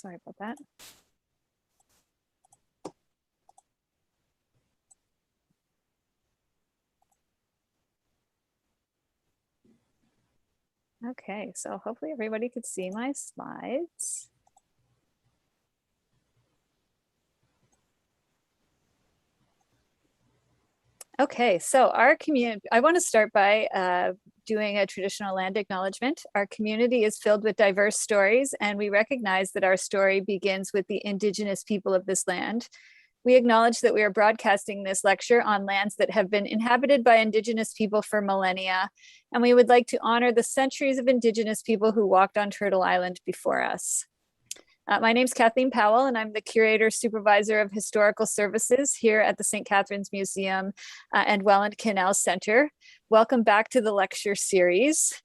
Sorry about that. Okay, so hopefully everybody could see my slides. Okay, so our community, I want to start by doing a traditional land acknowledgement. Our community is filled with diverse stories, and we recognize that our story begins with the Indigenous people of this land. We acknowledge that we are broadcasting this lecture on lands that have been inhabited by Indigenous people for millennia, and we would like to honor the centuries of Indigenous people who walked on Turtle Island before us. My name's Kathleen Powell, and I'm the Curator Supervisor of Historical Services here at the St. Catharines Museum and Welland Canal Center. Welcome back to the lecture series.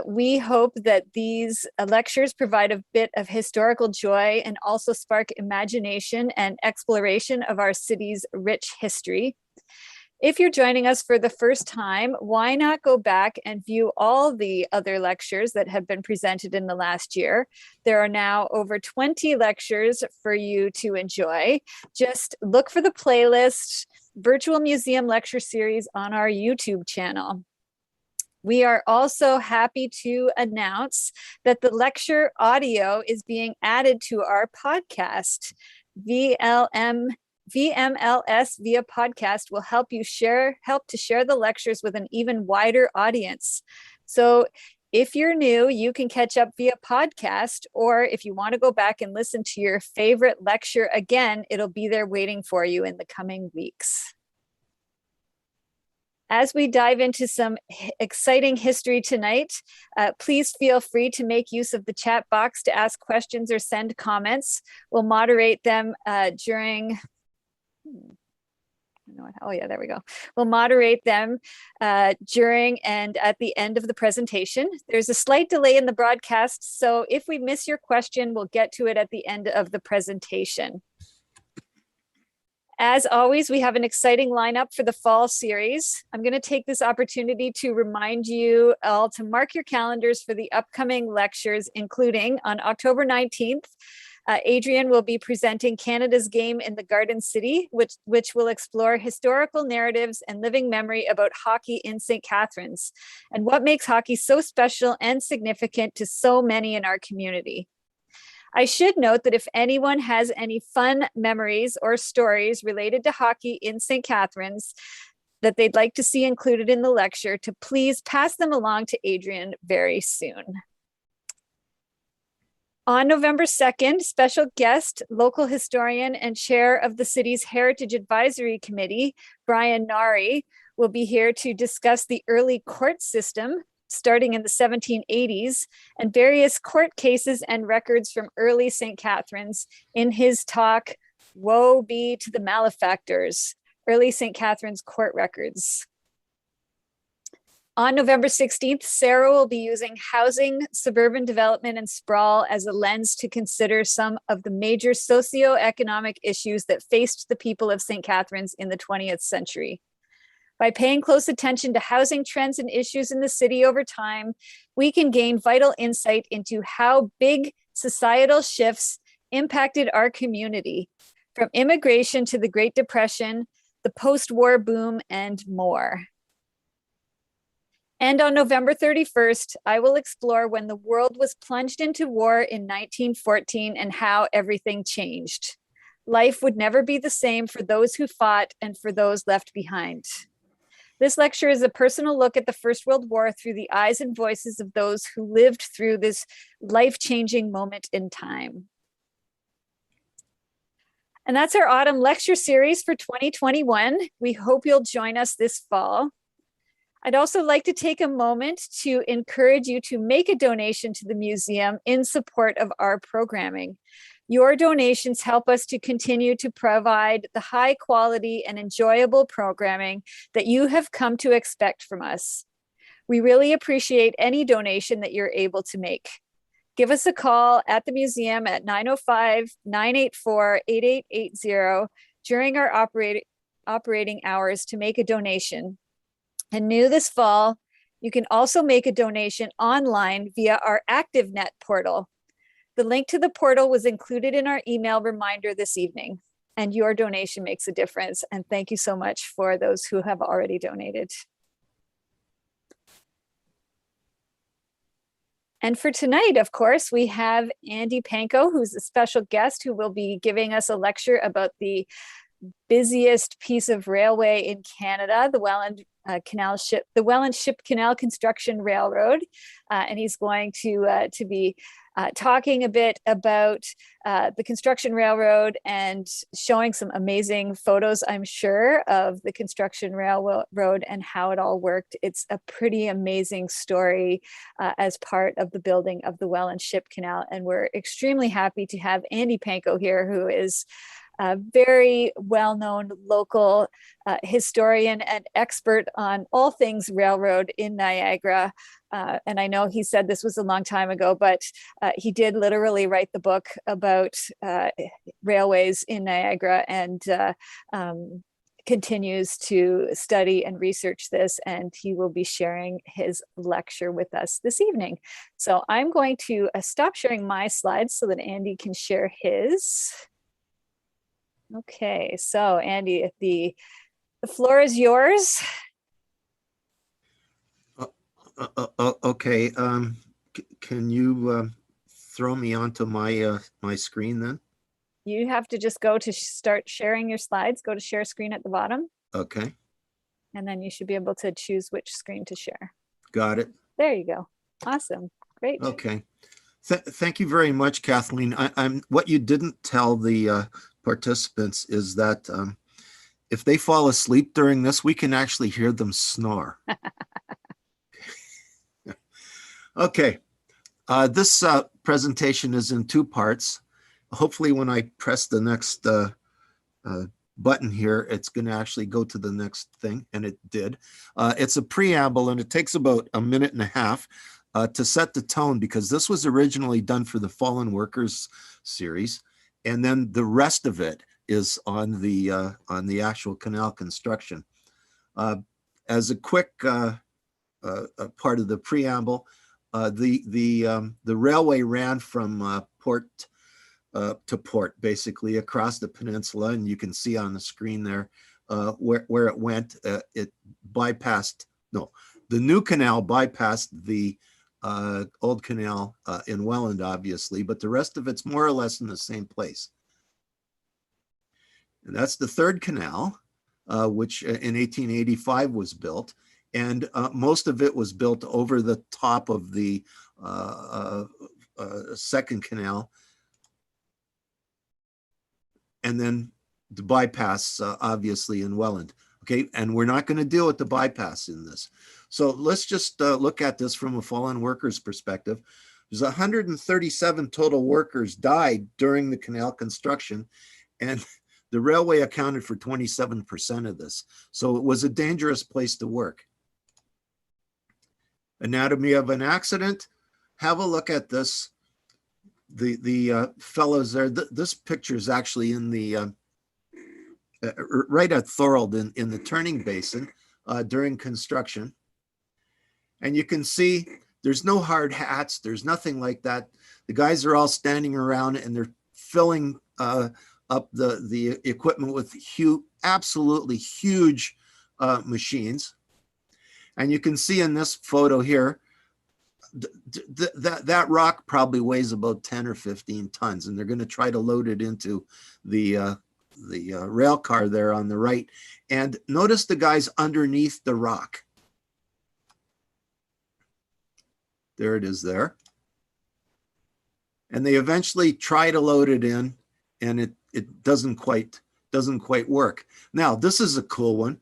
We hope that these lectures provide a bit of historical joy and also spark imagination and exploration of our city's rich history. If you're joining us for the first time, why not go back and view all the other lectures that have been presented in the last year? There are now over 20 lectures for you to enjoy. Just look for the playlist, Virtual Museum Lecture Series on our YouTube channel. We are also happy to announce that the lecture audio is being added to our podcast. VMLS via podcast will help to share the lectures with an even wider audience. So if you're new, you can catch up via podcast, or if you want to go back and listen to your favorite lecture again, it'll be there waiting for you in the coming weeks. As we dive into some exciting history tonight, please feel free to make use of the chat box to ask questions or send comments. We'll moderate them during, oh yeah, there we go. We'll moderate them during and at the end of the presentation. There's a slight delay in the broadcast, so if we miss your question, we'll get to it at the end of the presentation. As always, we have an exciting lineup for the fall series. I'm going to take this opportunity to remind you all to mark your calendars for the upcoming lectures, including on October 19th, Adrian will be presenting Canada's Game in the Garden City, which will explore historical narratives and living memory about hockey in St. Catharines, and what makes hockey so special and significant to so many in our community. I should note that if anyone has any fun memories or stories related to hockey in St. Catharines that they'd like to see included in the lecture, to please pass them along to Adrian very soon. On November 2nd, special guest, local historian and chair of the city's Heritage Advisory Committee, Brian Nari, will be here to discuss the early court system starting in the 1780s, and various court cases and records from early St. Catharines in his talk, Woe Be to the Malefactors, Early St. Catharines Court Records. On November 16th, Sarah will be using housing, suburban development, and sprawl as a lens to consider some of the major socioeconomic issues that faced the people of St. Catharines in the 20th century. By paying close attention to housing trends and issues in the city over time, we can gain vital insight into how big societal shifts impacted our community, from immigration to the Great Depression, the post-war boom, and more. And on November 31st, I will explore when the world was plunged into war in 1914 and how everything changed. Life would never be the same for those who fought and for those left behind. This lecture is a personal look at the First World War through the eyes and voices of those who lived through this life-changing moment in time. And that's our autumn lecture series for 2021. We hope you'll join us this fall. I'd also like to take a moment to encourage you to make a donation to the museum in support of our programming. Your donations help us to continue to provide the high quality and enjoyable programming that you have come to expect from us. We really appreciate any donation that you're able to make. Give us a call at the museum at 905-984-8880 during our operating hours to make a donation. And new this fall, you can also make a donation online via our ActiveNet portal. The link to the portal was included in our email reminder this evening, and your donation makes a difference. And thank you so much for those who have already donated. And for tonight, of course, we have Andy Panko, who's a special guest who will be giving us a lecture about the busiest piece of railway in Canada, the Welland Ship Canal Construction Railroad, and he's going to be talking a bit about the construction railroad and showing some amazing photos, I'm sure, of the construction railroad and how it all worked. It's a pretty amazing story as part of the building of the Welland Ship Canal, and we're extremely happy to have Andy Panko here, who is a very well-known local historian and expert on all things railroad in Niagara. And I know he said this was a long time ago, but he did literally write the book about railways in Niagara, and continues to study and research this, and he will be sharing his lecture with us this evening. So I'm going to stop sharing my slides so that Andy can share his. Okay, so Andy, the floor is yours. Okay, can you throw me onto my my screen then? You have to just go to start sharing your slides, go to share screen at the bottom. Okay. And then you should be able to choose which screen to share. Got it. There you go. Awesome. Great. Okay. Thank you very much, Kathleen. I'm what you didn't tell the participants is that if they fall asleep during this, we can actually hear them snore. Okay. This presentation is in two parts. Hopefully when I press the next button here, it's going to actually go to the next thing, and it did. It's a preamble, and it takes about a minute and a half to set the tone, because this was originally done for the Fallen Workers series, and then the rest of it is on the actual canal construction. As a quick part of the preamble, the railway ran from port to port, basically across the peninsula, and you can see on the screen there where it went. It bypassed, no, the new canal bypassed the old canal in Welland, obviously, but the rest of it's more or less in the same place. And that's the third canal, which in 1885 was built, and most of it was built over the top of the second canal, and then the bypass, obviously, in Welland. Okay, and we're not going to deal with the bypass in this. So let's just look at this from a fallen workers perspective. There's 137 total workers died during the canal construction, and the railway accounted for 27% of this. So it was a dangerous place to work. Anatomy of an accident. Have a look at this. The fellows there, this picture is actually in the, right at Thorold in the turning basin during construction. And you can see there's no hard hats. There's nothing like that. The guys are all standing around and they're filling up the equipment with absolutely huge machines. And you can see in this photo here, that rock probably weighs about 10 or 15 tons, and they're going to try to load it into the rail car there on the right. And notice the guys underneath the rock. There it is there. And they eventually try to load it in, and it doesn't quite work. Now, this is a cool one.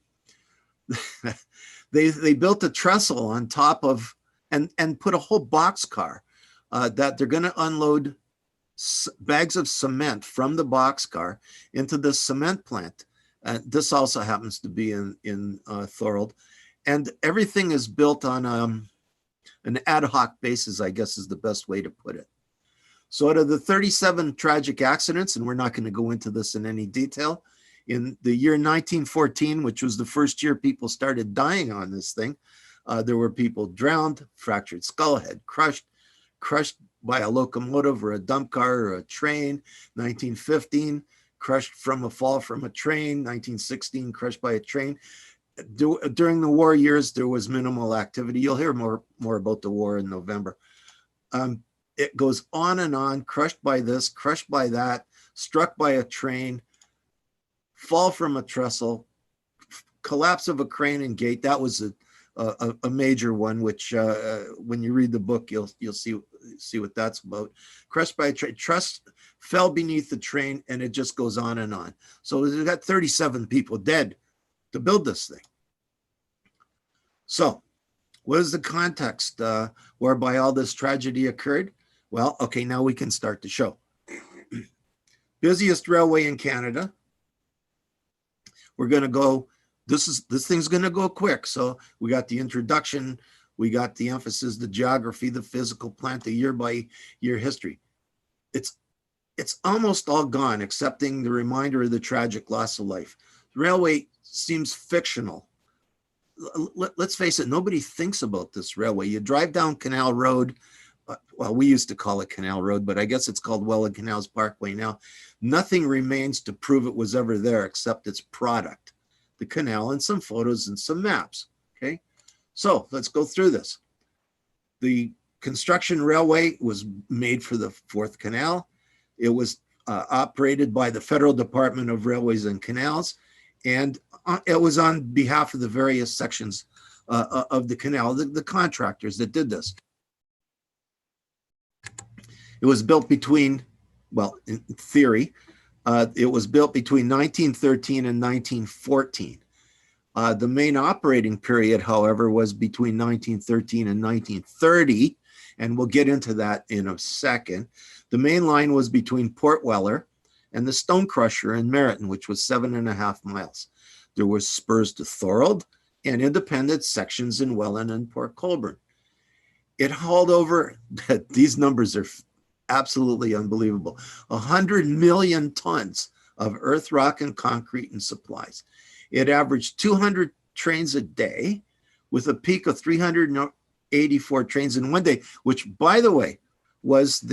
They built a trestle on top of and put a whole boxcar that they're going to unload bags of cement from the boxcar into the cement plant. This also happens to be in Thorold, and everything is built on an ad hoc basis, I guess is the best way to put it. So out of the 37 tragic accidents, and we're not going to go into this in any detail, in the year 1914, which was the first year people started dying on this thing, there were people drowned, fractured skull, head crushed by a locomotive or a dump car or a train. 1915, crushed from a fall from a train. 1916, crushed by a train. During the war years, there was minimal activity. You'll hear more about the war in November. It goes on, crushed by this, crushed by that, struck by a train, fall from a trestle, collapse of a crane and gate. That was a major one, which when you read the book, you'll see what that's about. Crushed by a train, truss fell beneath the train, and it just goes on and on. So we got 37 people dead to build this thing. So what is the context whereby all this tragedy occurred? Well, okay, now we can start the show. Busiest railway in Canada. We're going to go, this thing's going to go quick. So we got the introduction, we got the emphasis, the geography, the physical plant, the year by year history. It's almost all gone, excepting the reminder of the tragic loss of life. The railway seems fictional. Let's face it, nobody thinks about this railway. You drive down Canal Road, well, we used to call it Canal Road, but I guess it's called Welland Canals Parkway now. Nothing remains to prove it was ever there except its product, the canal, and some photos and some maps, okay? So let's go through this. The construction railway was made for the Fourth Canal. It was operated by the Federal Department of Railways and Canals, and it was on behalf of the various sections of the canal, the contractors that did this. It was built between, well, in theory, it was built between 1913 and 1914. The main operating period, however, was between 1913 and 1930, and we'll get into that in a second. The main line was between Port Weller and the Stone Crusher in Meryton, which was 7.5 miles. There were spurs to Thorold and independent sections in Welland and Port Colborne. It hauled over, these numbers are absolutely unbelievable, 100 million tons of earth, rock, and concrete and supplies. It averaged 200 trains a day with a peak of 384 trains in one day, which, by the way, was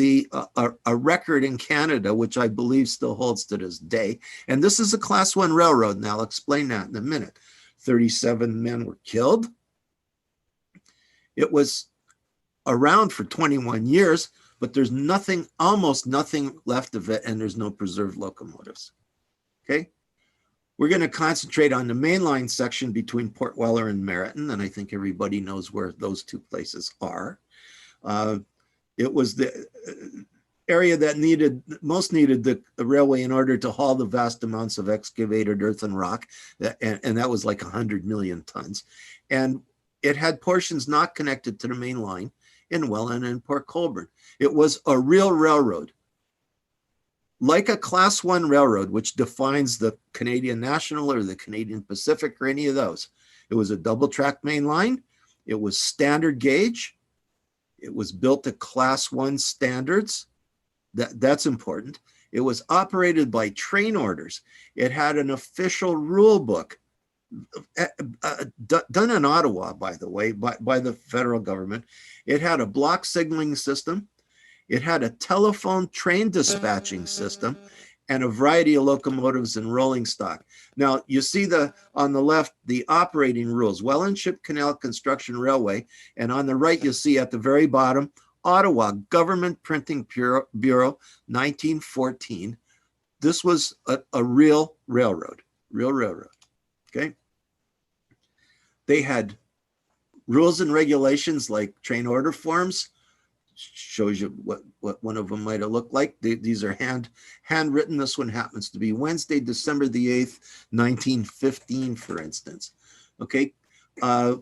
a record in Canada, which I believe still holds to this day. And this is a Class 1 railroad, and I'll explain that in a minute. 37 men were killed. It was around for 21 years, but there's nothing, almost nothing left of it, and there's no preserved locomotives. Okay? We're going to concentrate on the mainline section between Port Weller and Meryton, and I think everybody knows where those two places are. It was the area that most needed the railway in order to haul the vast amounts of excavated earth and rock, and that was like 100 million tons. And it had portions not connected to the main line in Welland and Port Colborne. It was a real railroad. Like a Class 1 railroad, which defines the Canadian National or the Canadian Pacific or any of those. It was a double-track main line. It was standard gauge. It was built to Class 1 standards. That's important. It was operated by train orders. It had an official rule book done in Ottawa, by the way, by the federal government. It had a block signaling system. It had a telephone train dispatching system and a variety of locomotives and rolling stock. Now, you see on the left, the operating rules, Welland Ship Canal Construction Railway, and on the right, you'll see at the very bottom, Ottawa Government Printing Bureau, 1914. This was a real railroad, okay? They had rules and regulations like train order forms. Shows you what one of them might have looked like. These are handwritten. This one happens to be Wednesday, December the 8th, 1915, for instance. Okay,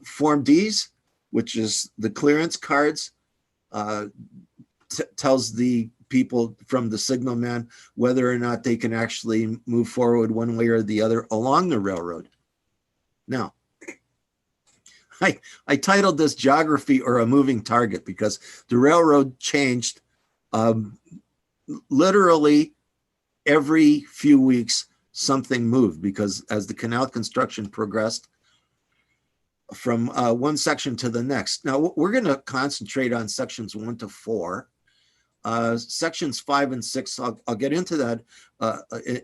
Form Ds, which is the clearance cards, tells the people from the signalman whether or not they can actually move forward one way or the other along the railroad. Now, I titled this Geography or a Moving Target because the railroad changed literally every few weeks. Something moved because as the canal construction progressed from one section to the next. Now we're going to concentrate on sections 1 to 4. sections 5 and 6, I'll get into that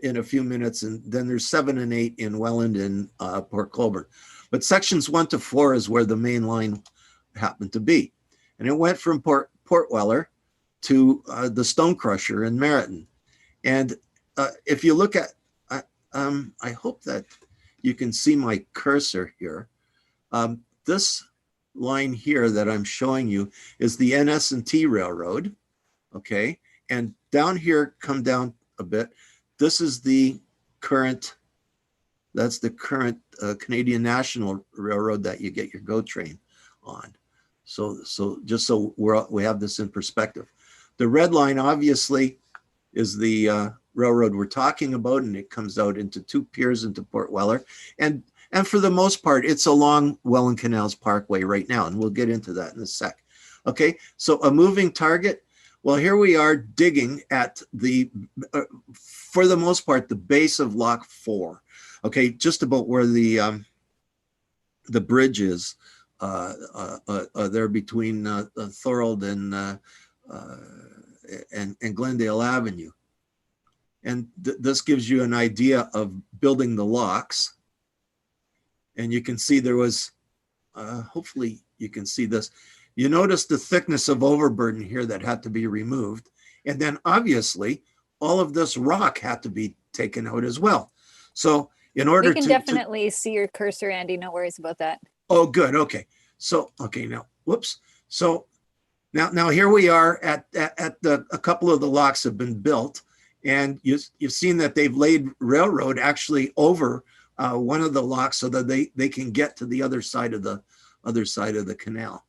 in a few minutes, and then there's 7 and 8 in Welland and Port Colborne. But sections 1 to 4 is where the main line happened to be. And it went from Port Weller to the Stone Crusher in Meriton. And if you look at, I hope that you can see my cursor here. This line here that I'm showing you is the NS&T Railroad, okay? And down here, come down a bit, this is the current, that's the current Canadian National Railroad that you get your GO train on. So just so we have this in perspective. The red line obviously is the railroad we're talking about, and it comes out into 2 piers into Port Weller. And for the most part, it's along Welland Canals Parkway right now, and we'll get into that in a sec. Okay, so a moving target. Well, here we are digging at the, for the most part, the base of Lock 4. Okay, just about where the bridge is there between Thorold and Glendale Avenue. And this gives you an idea of building the locks. And you can see there was, hopefully you can see this. You notice the thickness of overburden here that had to be removed. And then obviously all of this rock had to be taken out as well. So in order we can definitely see your cursor, Andy, no worries about that. Oh, good, okay. So, okay, now, whoops. So now here we are at a couple of the locks have been built, and you've seen that they've laid railroad actually over one of the locks so that they can get to the other side of the canal.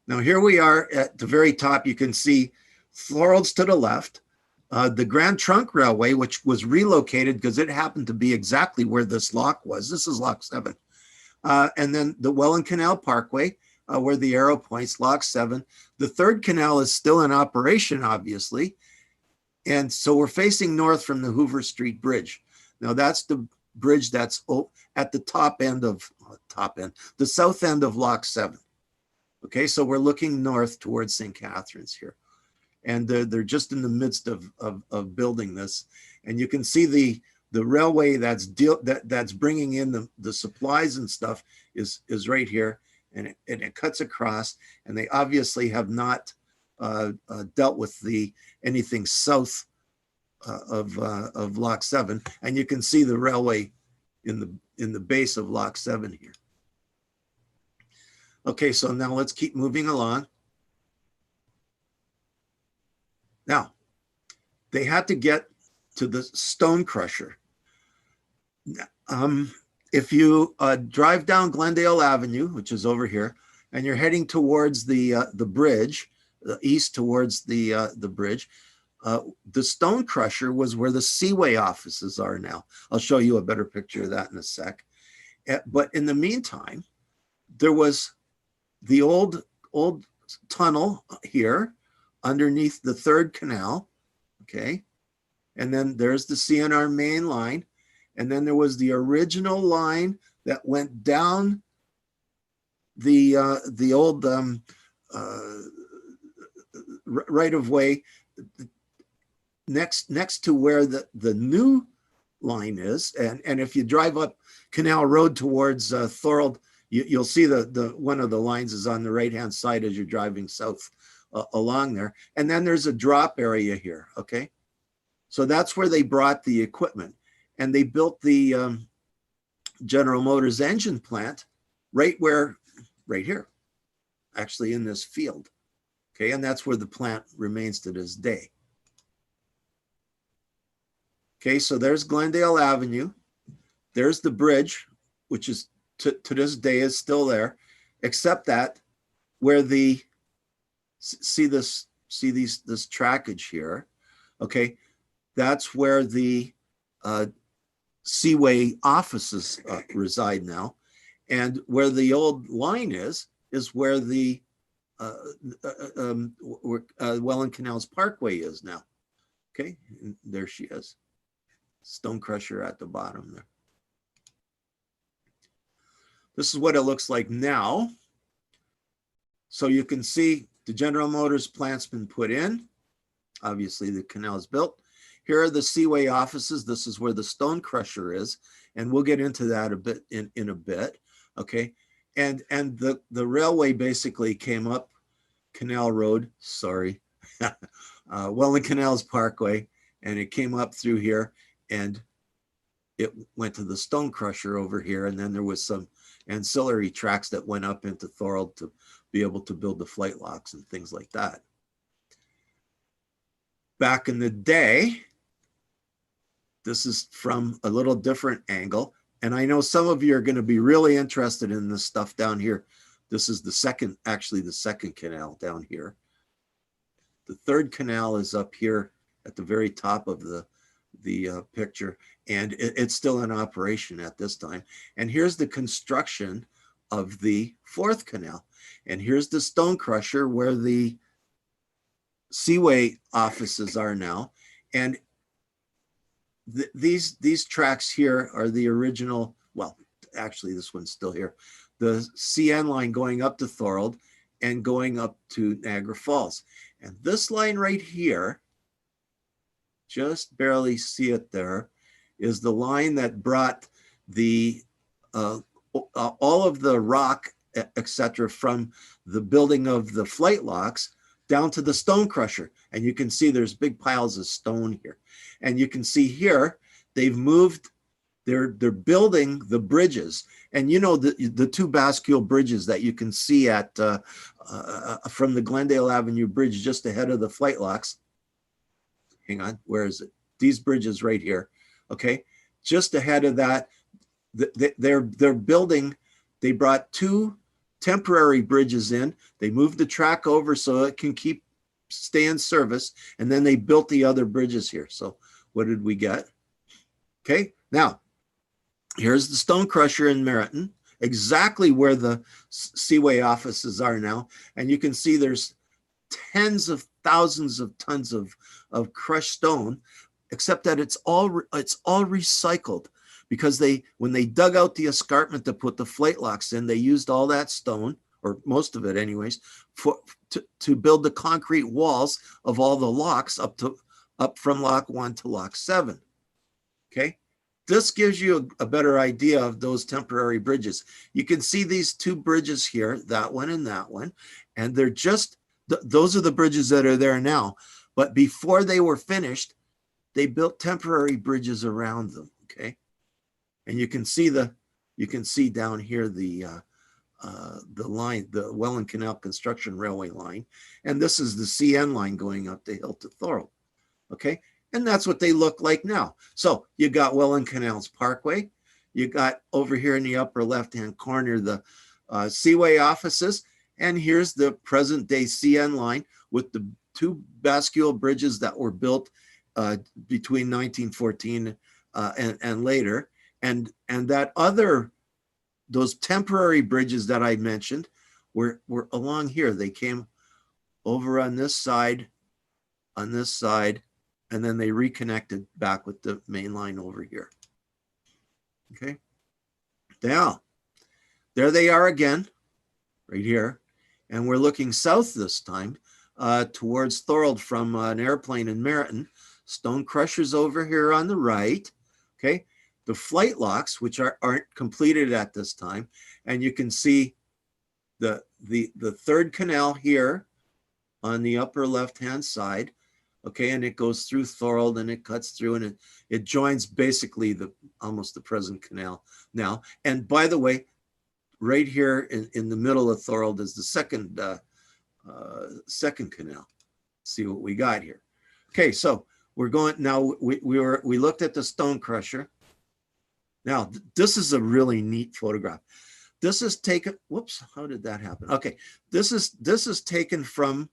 Now here we are at the very top. You can see Thorold's to the left, the Grand Trunk Railway, which was relocated because it happened to be exactly where this lock was. This is Lock 7. And then the Welland Canal Parkway, where the arrow points, Lock 7. The third canal is still in operation, obviously. And so we're facing north from the Hoover Street Bridge. Now that's the bridge that's at the the south end of Lock 7. Okay, so we're looking north towards St. Catharines here. And they're just in the midst of building this. And you can see the railway that's bringing in the supplies and stuff is right here. And it cuts across, and they obviously have not dealt with anything south of Lock 7, and you can see the railway in the base of Lock 7 here. Okay, so now let's keep moving along. Now, they had to get to the Stone Crusher. If you drive down Glendale Avenue, which is over here, and you're heading towards the bridge, east towards the bridge, the Stone Crusher was where the Seaway offices are now. I'll show you a better picture of that in a sec. But in the meantime, there was the old tunnel here underneath the third canal, okay? And then there's the CNR main line. And then there was the original line that went down the old right of way next to where the new line is. And if you drive up Canal Road towards Thorold, you'll see the one of the lines is on the right hand side as you're driving south along there. And then there's a drop area here, okay? So that's where they brought the equipment. And they built the General Motors engine plant right here, actually in this field. Okay, and that's where the plant remains to this day. Okay, so there's Glendale Avenue. There's the bridge, which is to this day is still there, except that where see this trackage here. Okay, that's where the Seaway offices reside now, and where the old line is where the Welland Canals Parkway is now. Okay, and there she is, Stone Crusher at the bottom there. This is what it looks like now. So you can see The General Motors plant's been put in. Obviously, the canal is built. Here are the Seaway offices. This is where the stone crusher is, and we'll get into that a bit in a bit. Okay, and the railway basically came up Canal Road. Sorry, Welland Canals Parkway, and it came up through here, and it went to the stone crusher over here, and then there was some ancillary tracks that went up into Thorold to be able to build the flight locks and things like that. Back in the day, this is from a little different angle, and I know some of you are going to be really interested in this stuff down here. This is the second, actually the second canal down here. The third canal is up here at the very top of the picture, and it's still in operation at this time. And here's the construction of the fourth canal. And here's the stone crusher where the Seaway offices are now. And these tracks here are the original, well, actually this one's still here, the CN line going up to Thorold and going up to Niagara Falls. And this line right here, just barely see it there, is the line that brought the all of the rock, etc., from the building of the flight locks down to the stone crusher. And you can see there's big piles of stone here. And you can see here, they've moved, they're building the bridges. And you know, the two bascule bridges that you can see at from the Glendale Avenue Bridge just ahead of the flight locks. Hang on, where is it? These bridges right here, okay? Just ahead of that, they're building, they brought two temporary bridges in. They moved the track over so it can stay in service, and then they built the other bridges here. So what did we get? Okay, now, here's the stone crusher in Meriton, exactly where the Seaway offices are now. And you can see there's tens of thousands of tons of crushed stone, except that it's all recycled, because when they dug out the escarpment to put the flight locks in, they used all that stone, or most of it anyways, to build the concrete walls of all the locks up from lock 1 to lock 7. Okay, this gives you a better idea of those temporary bridges. You can see these two bridges here, that one, and they're just those are the bridges that are there now. But before they were finished, they built temporary bridges around them. Okay, and you can see down here the line, the Welland Canal Construction Railway line, and this is the CN line going up the hill to Thorold. Okay, and that's what they look like now. So you got Welland Canals Parkway, you got over here in the upper left-hand corner the Seaway offices, and here's the present-day CN line with the two bascule bridges that were built between 1914 and later, and that those temporary bridges that I mentioned were along here. They came over on this side, and then they reconnected back with the main line over here. Okay, now there they are again, right here, and we're looking south this time towards Thorold from an airplane in Meriton. Stone crushers over here on the right. Okay, the flight locks, which aren't completed at this time, and you can see the third canal here on the upper left-hand side. Okay, and it goes through Thorold and it cuts through, and it joins basically almost the present canal now. And by the way, right here in the middle of Thorold is the second canal. See what we got here. Okay, so we're going now. We looked at the stone crusher. Now this is a really neat photograph. This is taken. Whoops! How did that happen? Okay, this is taken from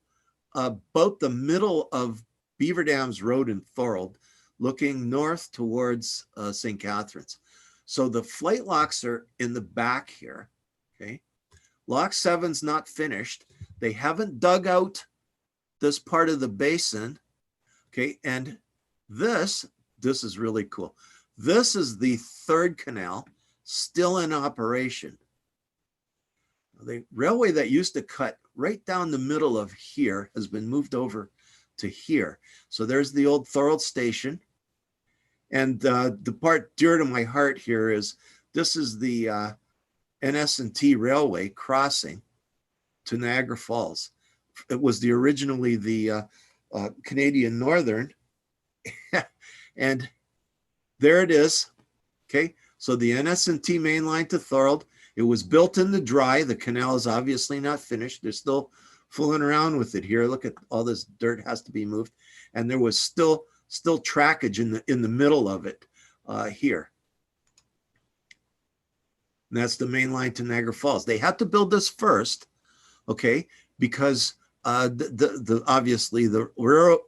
about the middle of Beaver Dams Road in Thorold, looking north towards St. Catharines. So the flight locks are in the back here. Okay, lock 7's not finished. They haven't dug out this part of the basin. Okay, and this is really cool. This is the third canal, still in operation. The railway that used to cut right down the middle of here has been moved over to here. So there's the old Thorold station. And the part dear to my heart here is this is the NS&T Railway crossing to Niagara Falls. It was originally the Canadian Northern. And there it is. Okay, so the NS&T main line to Thorold. It was built in the dry. The canal is obviously not finished. They're still fooling around with it here. Look at all this dirt has to be moved. And there was still trackage in the middle of it here. And that's the main line to Niagara Falls. They had to build this first, okay, because obviously the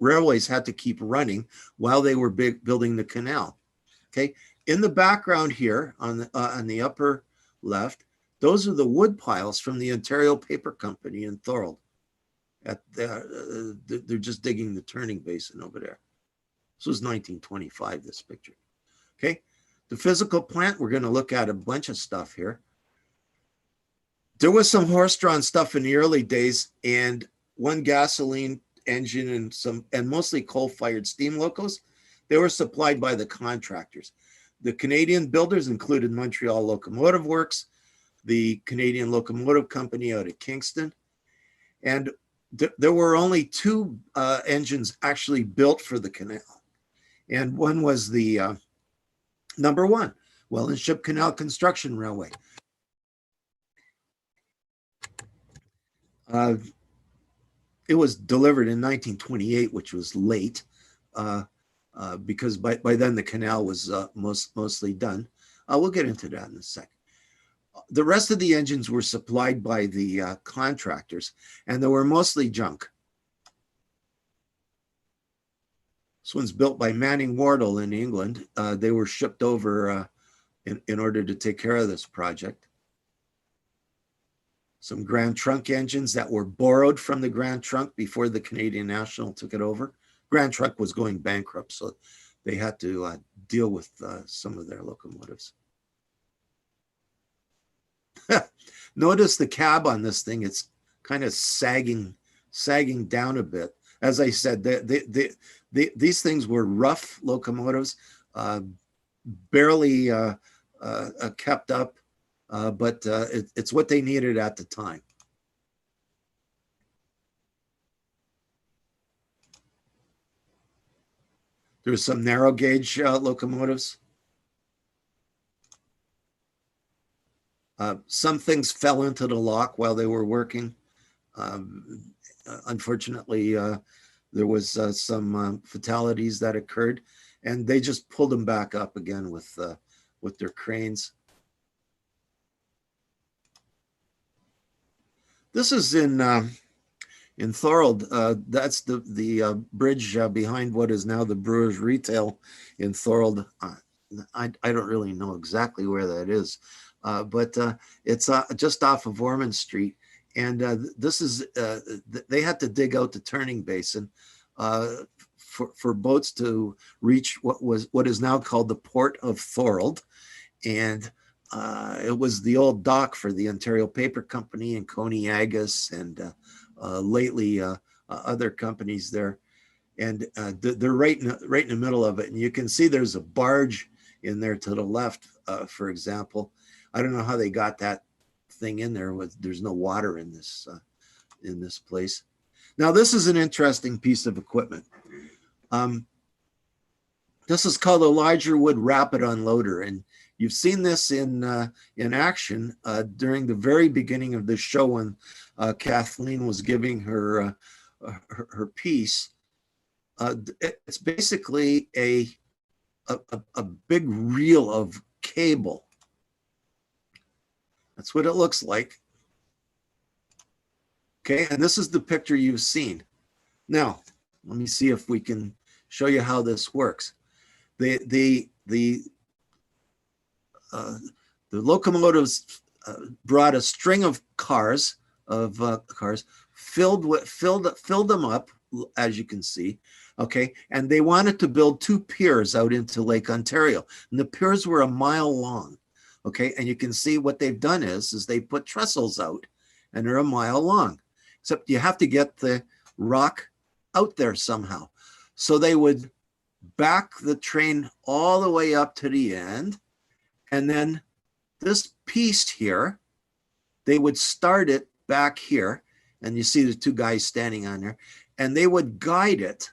railways had to keep running while they were building the canal. Okay, in the background here on the upper left, those are the wood piles from the Ontario Paper Company in Thorold. They're just digging the turning basin over there. This was 1925, this picture. Okay, the physical plant, we're going to look at a bunch of stuff here. There was some horse-drawn stuff in the early days, and one gasoline engine and mostly coal-fired steam locos. They were supplied by the contractors. The Canadian builders included Montreal Locomotive Works, the Canadian Locomotive Company out of Kingston, and there were only two engines actually built for the canal. And one was the number one, Welland Ship Canal Construction Railway. It was delivered in 1928, which was late because by then the canal was mostly done. We'll get into that in a second. The rest of the engines were supplied by the contractors, and they were mostly junk. This one's built by Manning Wardle in England. They were shipped over in order to take care of this project. Some Grand Trunk engines that were borrowed from the Grand Trunk before the Canadian National took it over. Grand Trunk was going bankrupt, so they had to deal with some of their locomotives. Notice the cab on this thing, it's kind of sagging down a bit. As I said, these things were rough locomotives, barely kept up, but it's what they needed at the time. There's some narrow gauge locomotives. Some things fell into the lock while they were working. Unfortunately, there was some fatalities that occurred, and they just pulled them back up again with their cranes. This is in Thorold. That's the bridge behind what is now the Brewers Retail in Thorold. I don't really know exactly where that is. But it's just off of Ormond Street. And this is, they had to dig out the turning basin for boats to reach what is now called the Port of Thorold. And it was the old dock for the Ontario Paper Company and Coney Agus and lately other companies there. And they're right in the middle of it. And you can see there's a barge in there to the left, for example. I don't know how they got that thing in there. There's no water in this place. Now, this is an interesting piece of equipment. This is called a larger wood rapid unloader, and you've seen this in action during the very beginning of this show when Kathleen was giving her piece. It's basically a big reel of cable. That's what it looks like. Okay, and this is the picture you've seen. Now, let me see if we can show you how this works. The locomotives brought a string of cars, filled them up, as you can see. Okay, and they wanted to build two piers out into Lake Ontario, and the piers were a mile long. Okay, and you can see what they've done is they put trestles out, and they're a mile long. except you have to get the rock out there somehow. So they would back the train all the way up to the end. And then this piece here, they would start it back here. And you see the two guys standing on there. And they would guide it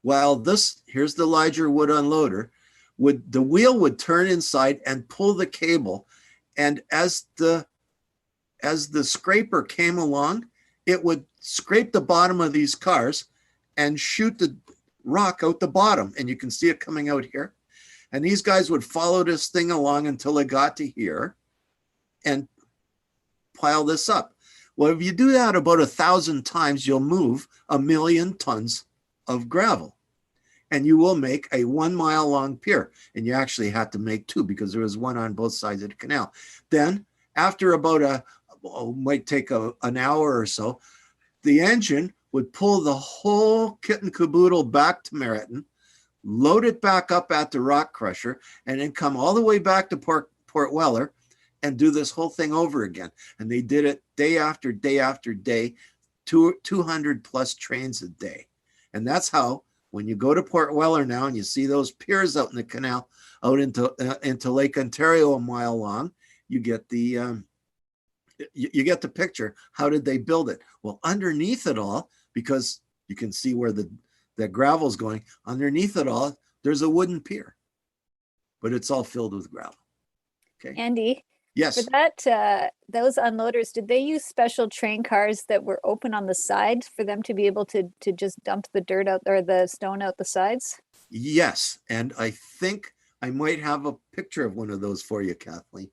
while this, here's the larger wood unloader, the wheel would turn inside and pull the cable. And as the scraper came along, it would scrape the bottom of these cars and shoot the rock out the bottom. And you can see it coming out here. And these guys would follow this thing along until it got to here and pile this up. Well, if you do that about 1,000 times, you'll move 1,000,000 tons of gravel. And you will make a 1 mile long pier. And you actually had to make two because there was one on both sides of the canal. Then after about might take an hour or so, the engine would pull the whole kit and caboodle back to Meriton, load it back up at the rock crusher, and then come all the way back to Port Weller and do this whole thing over again. And they did it day after day after day, 200 plus trains a day. And that's how, when you go to Port Weller now and you see those piers out in the canal, out into Lake Ontario a mile long, you get the you get the picture. How did they build it? Well, underneath it all, because you can see where the gravel's going, underneath it all, there's a wooden pier, but it's all filled with gravel. Okay. Andy, yes. For that, those unloaders, did they use special train cars that were open on the sides for them to be able to just dump the dirt out or the stone out the sides? Yes. And I think I might have a picture of one of those for you, Kathleen.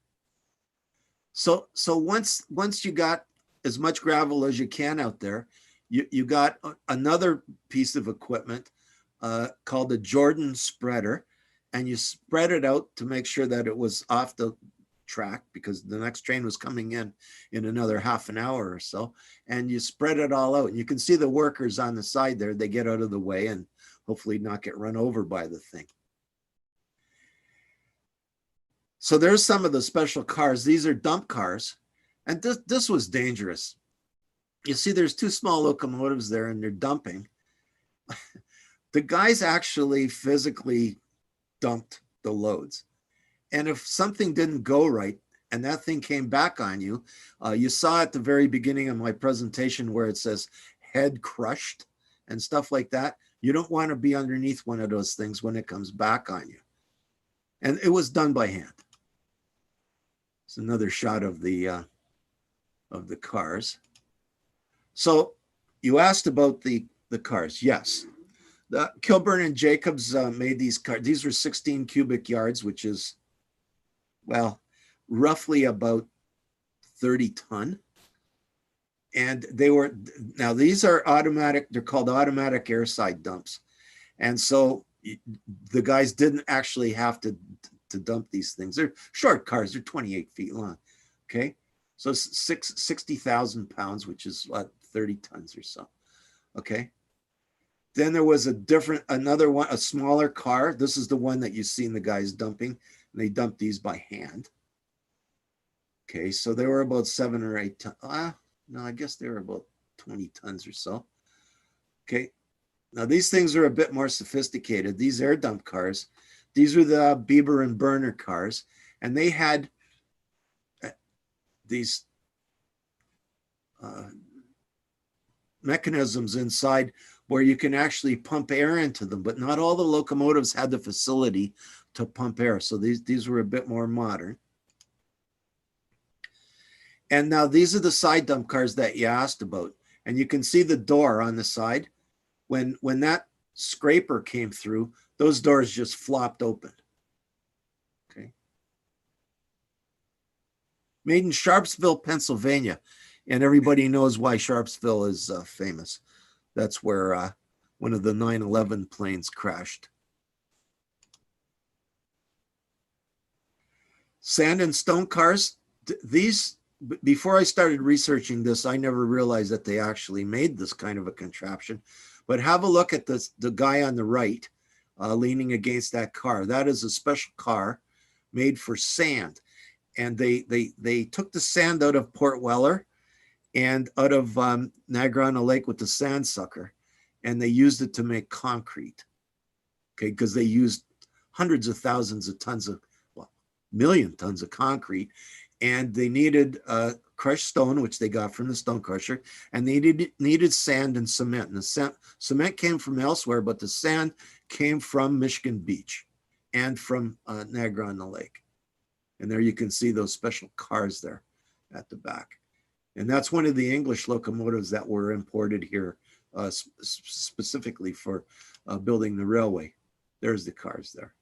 So once you got as much gravel as you can out there, you got another piece of equipment called the Jordan spreader, and you spread it out to make sure that it was off the track because the next train was coming in another half an hour or so, and you spread it all out. And you can see the workers on the side there, they get out of the way and hopefully not get run over by the thing. So there's some of the special cars. These are dump cars, and this was dangerous. You see there's two small locomotives there and they're dumping. The guys actually physically dumped the loads. And if something didn't go right and that thing came back on you, you saw at the very beginning of my presentation where it says head crushed and stuff like that. You don't want to be underneath one of those things when it comes back on you. And it was done by hand. It's another shot of the cars. So you asked about the cars. Yes. The Kilburn and Jacobs made these cars. These were 16 cubic yards, which is, well, roughly about 30 ton. And they were, now these are automatic, they're called automatic airside dumps. And so the guys didn't actually have to dump these things. They're short cars, they're 28 feet long. Okay. So 60,000 pounds, which is what, 30 tons or so. Okay. Then there was another one, a smaller car. This is the one that you've seen the guys dumping. And they dumped these by hand. Okay, so they were about 7 or 8 tons. No, I guess they were about 20 tons or so. Okay, now these things are a bit more sophisticated. These air dump cars, these were the Bieber and Burner cars, and they had these mechanisms inside where you can actually pump air into them, but not all the locomotives had the facility to pump air. So these were a bit more modern. And now these are the side dump cars that you asked about. And you can see the door on the side. When that scraper came through, those doors just flopped open. Okay. Made in Sharpsville, Pennsylvania. And everybody knows why Sharpsville is famous. That's where one of the 9/11 planes crashed. Sand and stone cars, these, before I started researching this, I never realized that they actually made this kind of a contraption. But have a look at this, the guy on the right leaning against that car. That is a special car made for sand. And they took the sand out of Port Weller and out of Niagara-on-the-Lake with the sand sucker, and they used it to make concrete. Okay, because they used hundreds of thousands of tons of, well, million tons of concrete, and they needed crushed stone, which they got from the stone crusher, and they needed sand and cement. And the cement came from elsewhere, but the sand came from Michigan Beach and from Niagara-on-the-Lake. And there you can see those special cars there at the back. And that's one of the English locomotives that were imported here specifically for building the railway. There's the cars there.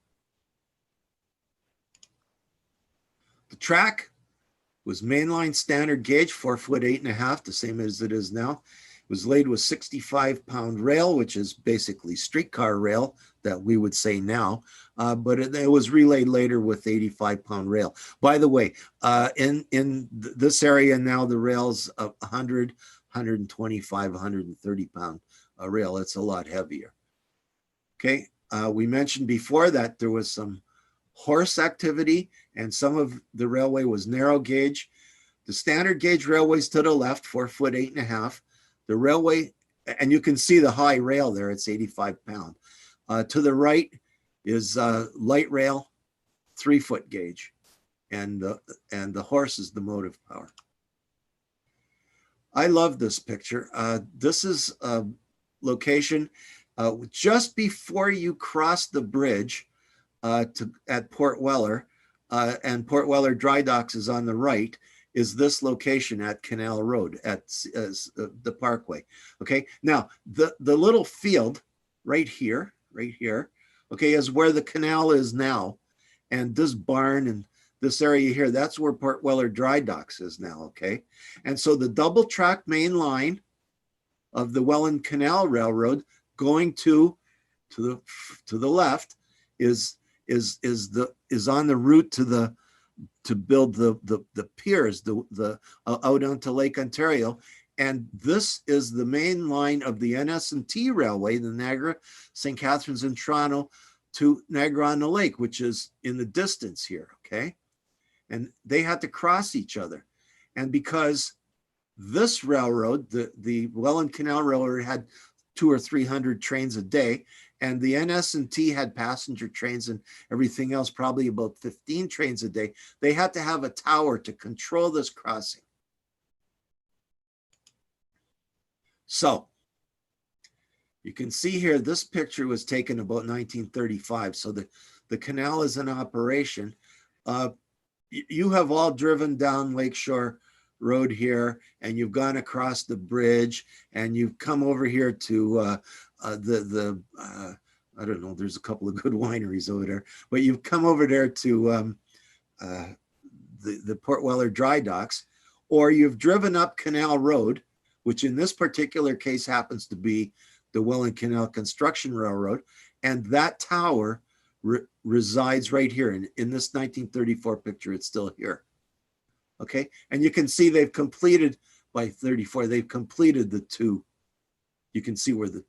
The track was mainline standard gauge, 4 foot 8.5, the same as it is now. It was laid with 65-pound rail, which is basically streetcar rail that we would say now, but it was relayed later with 85-pound rail. By the way, in this area now, the rail's 100, 125, 130-pound rail. It's a lot heavier. Okay, we mentioned before that there was some horse activity, and some of the railway was narrow gauge. The standard gauge railways to the left, 4 foot 8.5. The railway, and you can see the high rail there, it's 85-pound. To the right is light rail, 3 foot gauge, and the horse is the motive power. I love this picture. This is a location just before you cross the bridge at Port Weller, and Port Weller Dry Docks is on the right, is this location at Canal Road at the Parkway. Okay, now the little field right here, okay, is where the canal is now, and this barn and this area here, that's where Port Weller Dry Docks is now. Okay, and so the double track main line of the Welland Canal Railroad going to the left is on the route to build the piers out onto Lake Ontario, and this is the main line of the NS&T railway, the Niagara, St. Catharines, and Toronto to Niagara-on-the-Lake, which is in the distance here. Okay, and they had to cross each other, and because this railroad, the Welland Canal Railroad, had 200 or 300 trains a day, and the NS&T had passenger trains and everything else, probably about 15 trains a day. They had to have a tower to control this crossing. So you can see here, this picture was taken about 1935. So the canal is in operation. You have all driven down Lakeshore Road here, and you've gone across the bridge, and you've come over here to I don't know, there's a couple of good wineries over there, but you've come over there to the Port Weller Dry Docks, or you've driven up Canal Road, which in this particular case happens to be the Welland Canal Construction Railroad, and that tower resides right here. In this 1934 picture, it's still here. Okay, and you can see they've completed, by 34, they've completed the two. You can see where the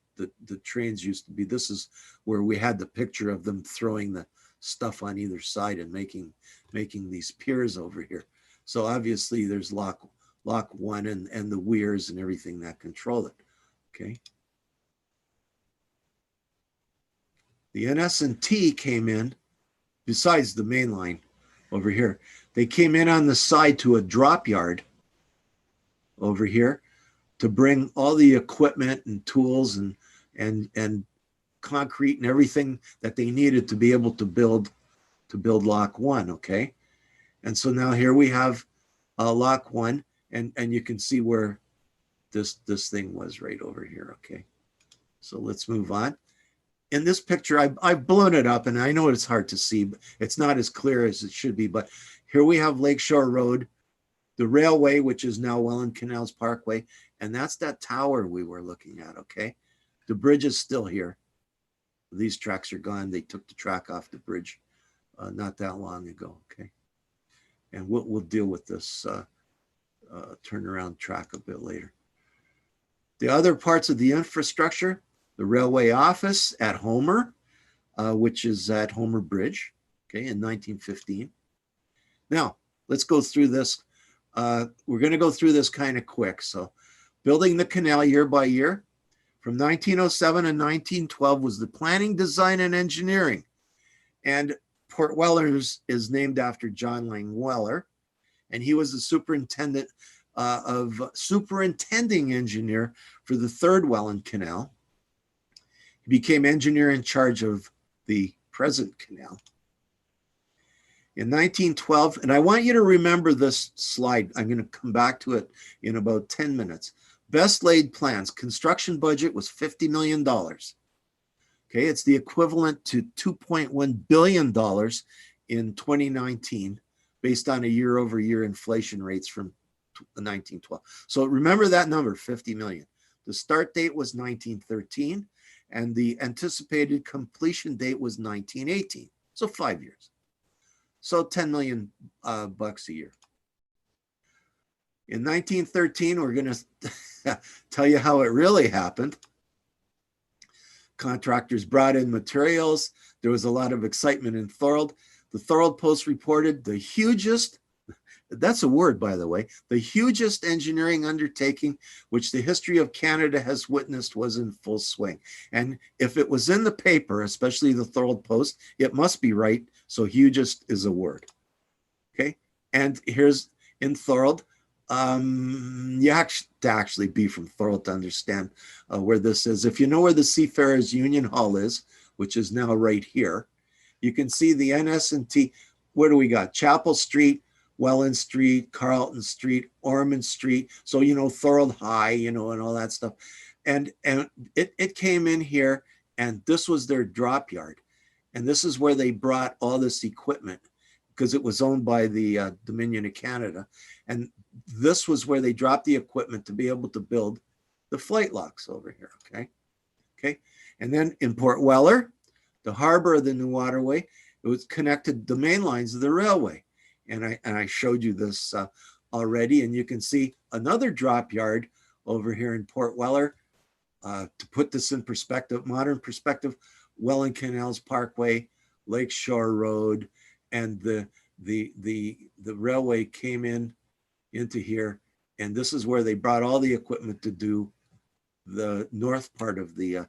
trains used to be. This is where we had the picture of them throwing the stuff on either side and making these piers over here. So obviously there's lock one and the weirs and everything that control it. Okay. The NS&T came in, besides the main line over here, they came in on the side to a drop yard over here to bring all the equipment and tools and concrete and everything that they needed to be able to build lock one. Okay, and so now here we have lock one, and you can see where this thing was right over here. Okay, so let's move on. In this picture, I've blown it up, and I know it's hard to see, but it's not as clear as it should be. But here we have Lakeshore Road, the railway, which is now Welland Canals Parkway, and that's that tower we were looking at. Okay, the bridge is still here. These tracks are gone. They took the track off the bridge not that long ago. Okay, and we'll deal with this turnaround track a bit later. The other parts of the infrastructure, the railway office at Homer, which is at Homer Bridge, okay, in 1915. Now, let's go through this. We're going to go through this kind of quick. So building the canal year by year. From 1907 to 1912 was the planning, design, and engineering. And Port Weller is named after John Lang Weller. And he was the superintending engineer for the third Welland Canal. He became engineer in charge of the present canal. In 1912, and I want you to remember this slide. I'm going to come back to it in about 10 minutes. Best laid plans. Construction budget was $50 million. Okay, it's the equivalent to $2.1 billion in 2019, based on a year-over-year inflation rates from 1912. So remember that number, 50 million. The start date was 1913, and the anticipated completion date was 1918. So 5 years. So 10 million bucks a year. In 1913, we're going to tell you how it really happened. Contractors brought in materials. There was a lot of excitement in Thorold. The Thorold Post reported the hugest, that's a word, by the way, the hugest engineering undertaking which the history of Canada has witnessed was in full swing. And if it was in the paper, especially the Thorold Post, it must be right. So hugest is a word. Okay. And here's in Thorold. You have to actually be from Thorold to understand where this is. If you know where the Seafarers Union Hall is, which is now right here, you can see the NS&T. Where do we got? Chapel Street, Welland Street, Carlton Street, Ormond Street. So, you know, Thorold High, you know, and all that stuff. And it came in here, and this was their drop yard. And this is where they brought all this equipment, because it was owned by the Dominion of Canada. And this was where they dropped the equipment to be able to build the flight locks over here, okay? Okay, and then in Port Weller, the harbor of the new waterway, it was connected to the main lines of the railway. And I showed you this already, and you can see another drop yard over here in Port Weller. To put this in perspective, modern perspective, Welland Canals Parkway, Lakeshore Road, and the railway came into here, and this is where they brought all the equipment to do the north part of the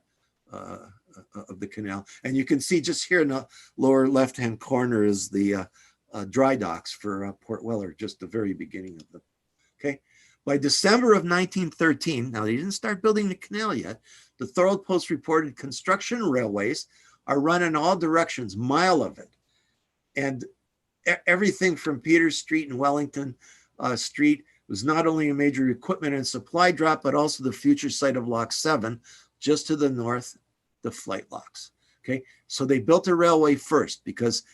canal. And you can see just here in the lower left-hand corner is the dry docks for Port Weller, just the very beginning of them. Okay. By December of 1913, now they didn't start building the canal yet, the Thorold Post reported construction railways are run in all directions, mile of it. And everything from Peters Street and Wellington Street was not only a major equipment and supply drop, but also the future site of Lock 7, just to the north, the flight locks. Okay, so they built a railway first because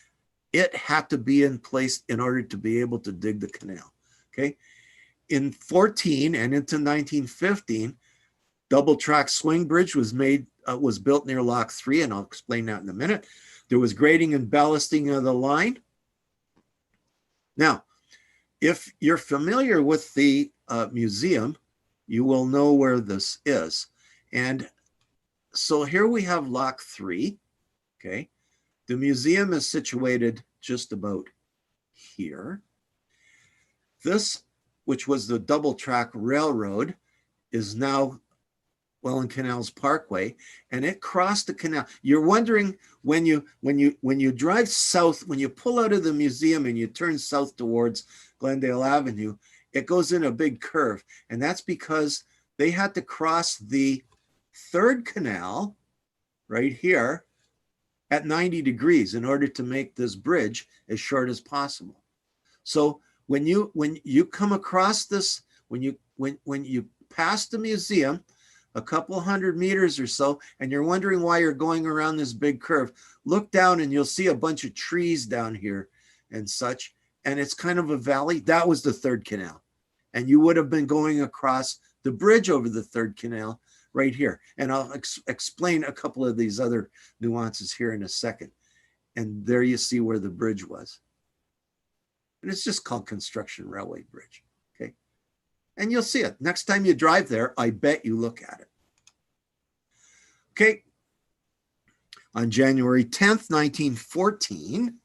it had to be in place in order to be able to dig the canal. Okay, in 14 and into 1915, double track swing bridge was built near Lock 3, and I'll explain that in a minute. There was grading and ballasting of the line. Now, if you're familiar with the museum, you will know where this is. And so here we have Lock 3, okay? The museum is situated just about here. This, which was the double track railroad, is now Welland Canals Parkway, and it crossed the canal. You're wondering when you drive south, when you pull out of the museum and you turn south towards Glendale Avenue, it goes in a big curve, and that's because they had to cross the third canal right here at 90 degrees in order to make this bridge as short as possible. So when you come across this, when you pass the museum a couple hundred meters or so, and you're wondering why you're going around this big curve, look down and you'll see a bunch of trees down here and such, and it's kind of a valley. That was the third canal, and you would have been going across the bridge over the third canal right here. And I'll explain a couple of these other nuances here in a second. And there you see where the bridge was. And it's just called Construction Railway Bridge, okay? And you'll see it. Next time you drive there, I bet you look at it. Okay. On January 10th, 1914,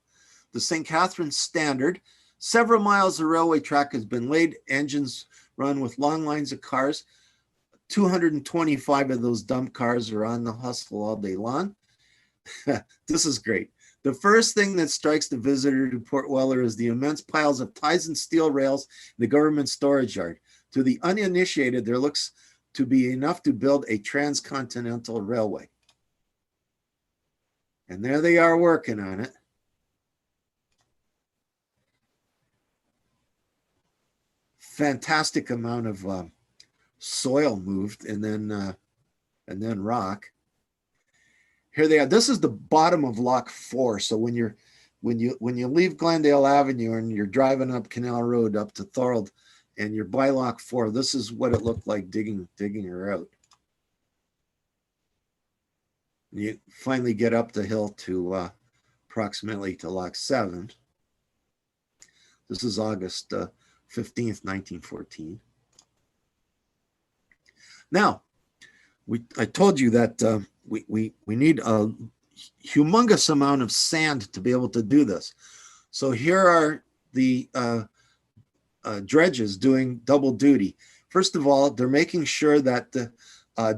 the St. Catharines Standard Several miles of railway track has been laid, engines run with long lines of cars. 225 of those dump cars are on the hustle all day long. This is great. The first thing that strikes the visitor to Port Weller is the immense piles of ties and steel rails in the government storage yard. To the uninitiated, there looks to be enough to build a transcontinental railway. And there they are working on it. Fantastic amount of soil moved, and then rock. Here they are. This is the bottom of Lock 4. So when you leave Glendale Avenue and you're driving up Canal Road up to Thorold, and you're by Lock 4, this is what it looked like digging her out. You finally get up the hill to approximately to Lock 7. This is August 15th, 1914. Now, I told you that we need a humongous amount of sand to be able to do this. So here are the dredges doing double duty. First of all, they're making sure that the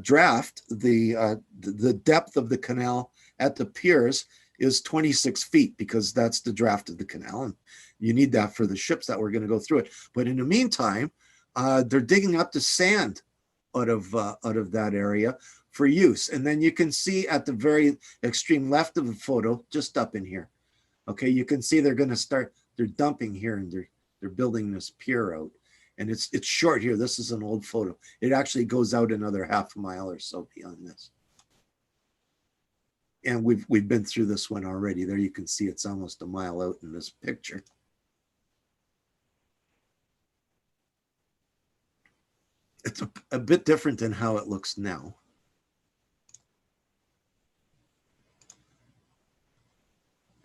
draft, the depth of the canal at the piers is 26 feet, because that's the draft of the canal, and you need that for the ships that were going to go through it. But in the meantime, they're digging up the sand out of that area for use. And then you can see at the very extreme left of the photo, just up in here, okay, you can see they're dumping here, and they're building this pier out. And it's short here. This is an old photo. It actually goes out another half a mile or so beyond this. And we've been through this one already. There you can see it's almost a mile out in this picture. It's a bit different than how it looks now.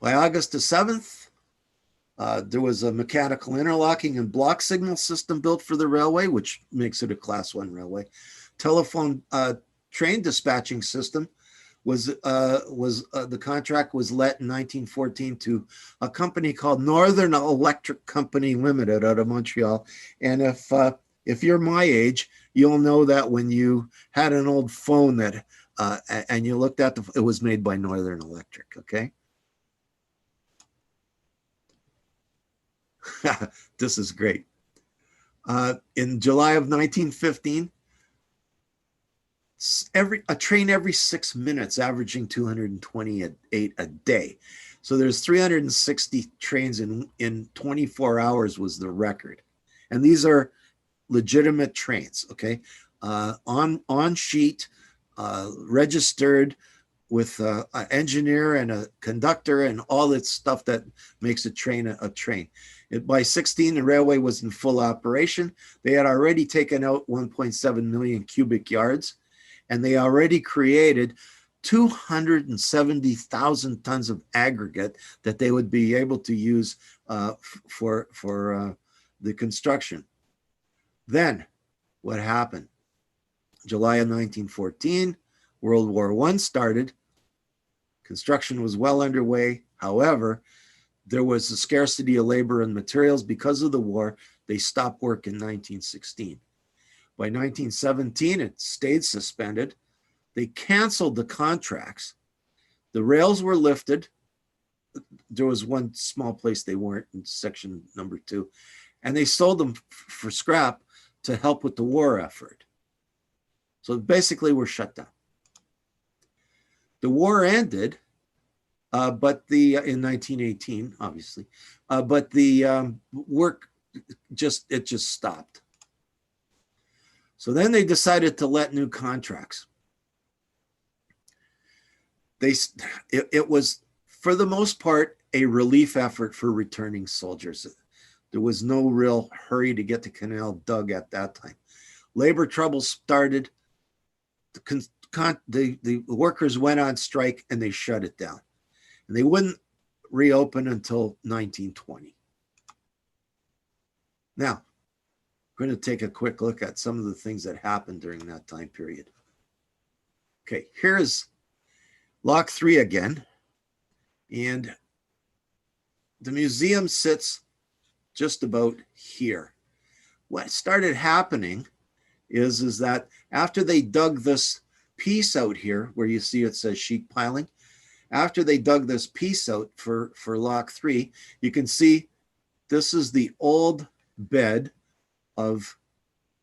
By August the 7th, there was a mechanical interlocking and block signal system built for the railway, which makes it a Class 1 railway. Telephone train dispatching system was the contract was let in 1914 to a company called Northern Electric Company Limited out of Montreal. And if you're my age, you'll know that when you had an old phone that and you looked at it was made by Northern Electric. Okay. This is great. In July of 1915, a train every 6 minutes, averaging 228 a day. So there's 360 trains in 24 hours was the record. And these are legitimate trains, okay? On sheet, registered with an engineer and a conductor and all that stuff that makes a train a train. By 16, the railway was in full operation. They had already taken out 1.7 million cubic yards, and they already created 270,000 tons of aggregate that they would be able to use for the construction. Then what happened? July of 1914, World War I started. Construction was well underway. However, there was a scarcity of labor and materials because of the war. They stopped work in 1916. By 1917, it stayed suspended. They canceled the contracts. The rails were lifted. There was one small place they weren't, in section number 2. And they sold them for scrap to help with the war effort. So basically, we're shut down. The war ended, but in 1918, obviously, but the work just stopped. So then they decided to let new contracts. It was, for the most part, a relief effort for returning soldiers. There was no real hurry to get the canal dug at that time. Labor troubles started. The workers went on strike and they shut it down. And they wouldn't reopen until 1920. Now, we're going to take a quick look at some of the things that happened during that time period. Okay, here's Lock 3 again. And the museum sits just about here. What started happening is that after they dug this piece out here, where you see it says sheet piling, after they dug this piece out for Lock 3, you can see this is the old bed of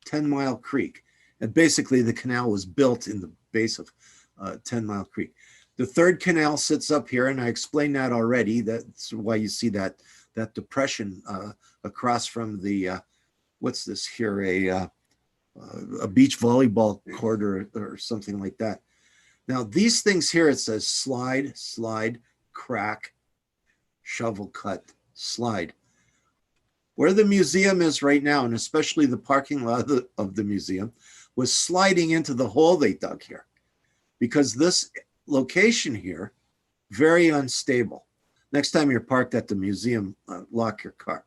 10 Mile Creek. And basically the canal was built in the base of 10 Mile Creek. The third canal sits up here, and I explained that already. That's why you see that depression across from the, what's this here, a beach volleyball court or something like that. Now these things here, it says slide, slide, crack, shovel cut, slide. Where the museum is right now, and especially the parking lot of the museum, was sliding into the hole they dug here, because this location here, very unstable. Next time you're parked at the museum, lock your car.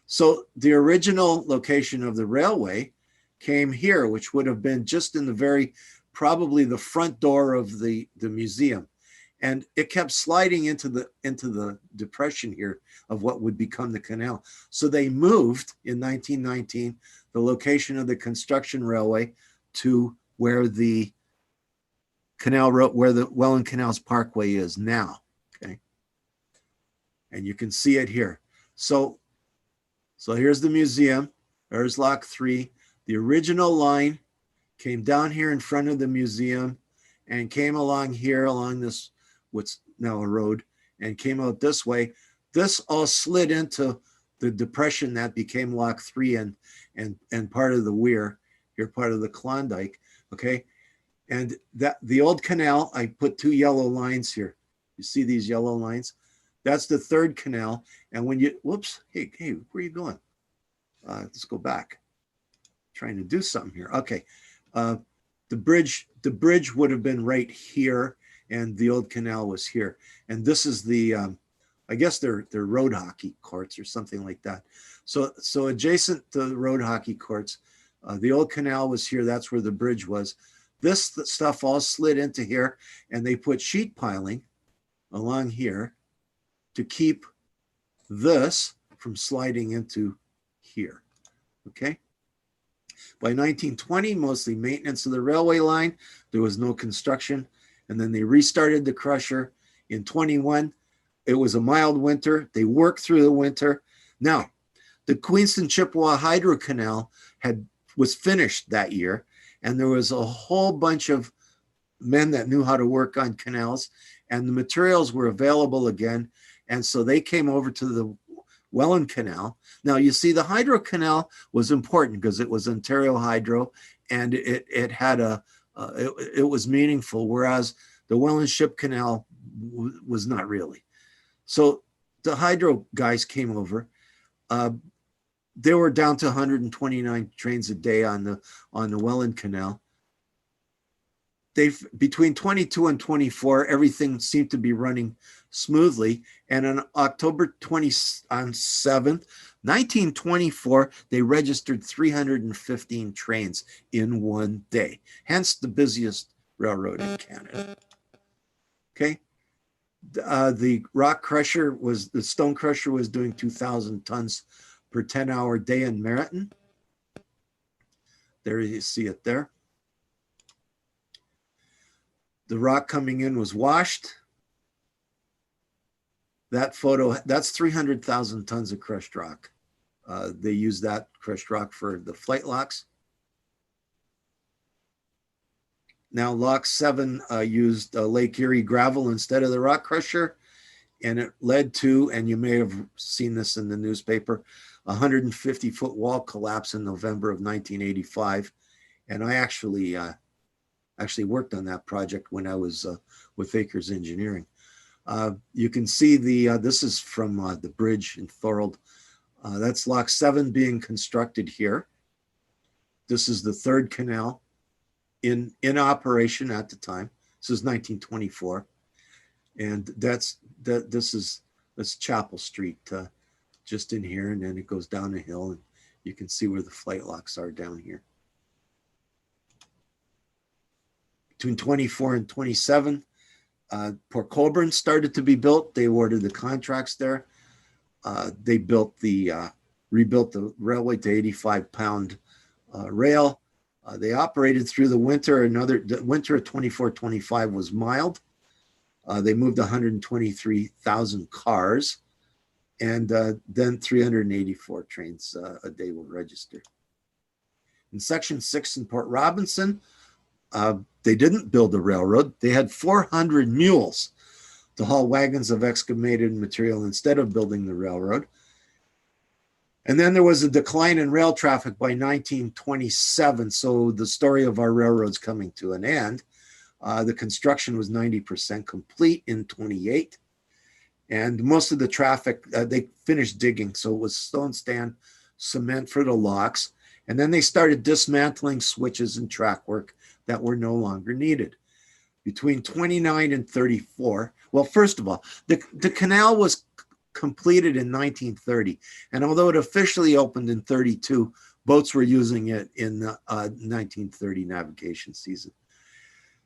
So the original location of the railway came here, which would have been just in the very, probably the front door of the museum. And it kept sliding into the depression here of what would become the canal. So they moved in 1919 the location of the construction railway to where the canal road, where the Welland Canals Parkway is now. Okay, and you can see it here. So here's the museum. There's Lock 3. The original line came down here in front of the museum and came along here, along this, what's now a road, and came out this way. This all slid into the depression that became Lock 3 and part of the Weir, here part of the Klondike, okay? And that the old canal, I put 2 yellow lines here. You see these yellow lines? That's the third canal. And when you, whoops, hey, where are you going? Let's go back. Trying to do something here. Okay. The bridge would have been right here, and the old canal was here. And this is the, I guess they're road hockey courts or something like that. So adjacent to the road hockey courts, the old canal was here. That's where the bridge was. This stuff all slid into here, and they put sheet piling along here to keep this from sliding into here. Okay. By 1920, mostly maintenance of the railway line. There was no construction. And then they restarted the crusher in 21. It was a mild winter. They worked through the winter. Now, the Queenston Chippewa Hydro Canal was finished that year. And there was a whole bunch of men that knew how to work on canals. And the materials were available again. And so they came over to the Welland Canal. Now, you see, the Hydro Canal was important because it was Ontario Hydro, and it had it was meaningful, whereas the Welland Ship Canal was not really. So the Hydro guys came over. They were down to 129 trains a day on the Welland Canal. Between 22 and 24, everything seemed to be running smoothly. And on October 27th, 1924, they registered 315 trains in one day, hence the busiest railroad in Canada. Okay. The stone crusher was doing 2,000 tons per 10-hour day in Meriton. There you see it there. The rock coming in was washed. That photo, that's 300,000 tons of crushed rock. They used that crushed rock for the flight locks. Now, Lock 7 used Lake Erie gravel instead of the rock crusher, and it led to, and you may have seen this in the newspaper, a 150-foot wall collapse in November of 1985. And I actually worked on that project when I was with Akers Engineering. You can see this is from the bridge in Thorold. That's Lock 7 being constructed here. This is the third canal in operation at the time. This is 1924. And this is Chapel Street, just in here, and then it goes down a hill, and you can see where the flight locks are down here. Between 24 and 27, Port Colborne started to be built. They awarded the contracts there. They built the rebuilt the railway to 85-pound rail. They operated through the winter. The winter of 24-25 was mild. They moved 123,000 cars, and then 384 trains a day were registered. In Section 6 in Port Robinson, they didn't build a railroad. They had 400 mules to haul wagons of excavated material instead of building the railroad. And then there was a decline in rail traffic by 1927. So the story of our railroads coming to an end. The construction was 90% complete in 28. And most of the traffic, they finished digging. So it was stone stand, cement for the locks. And then they started dismantling switches and track work that were no longer needed. Between 29 and 34, well, first of all, the canal was completed in 1930. And although it officially opened in 32, boats were using it in the 1930 navigation season.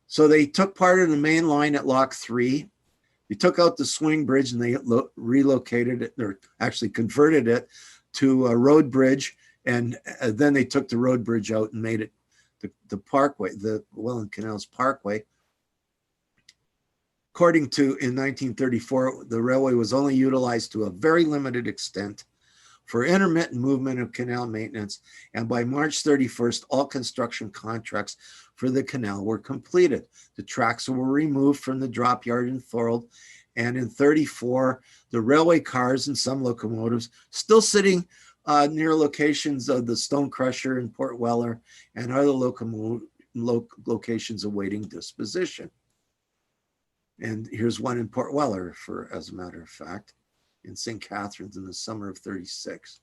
So they took part of the main line at Lock 3. They took out the swing bridge and they relocated it, or actually converted it to a road bridge. And then they took the road bridge out and made it the parkway, the Welland Canal's parkway. According to, in 1934, the railway was only utilized to a very limited extent for intermittent movement of canal maintenance. And by March 31st, all construction contracts for the canal were completed. The tracks were removed from the drop yard in Thorold. And in 34, the railway cars and some locomotives still sitting near locations of the Stone Crusher in Port Weller and other locations awaiting disposition. And here's one in Port Weller, as a matter of fact, in St. Catharines in the summer of 36.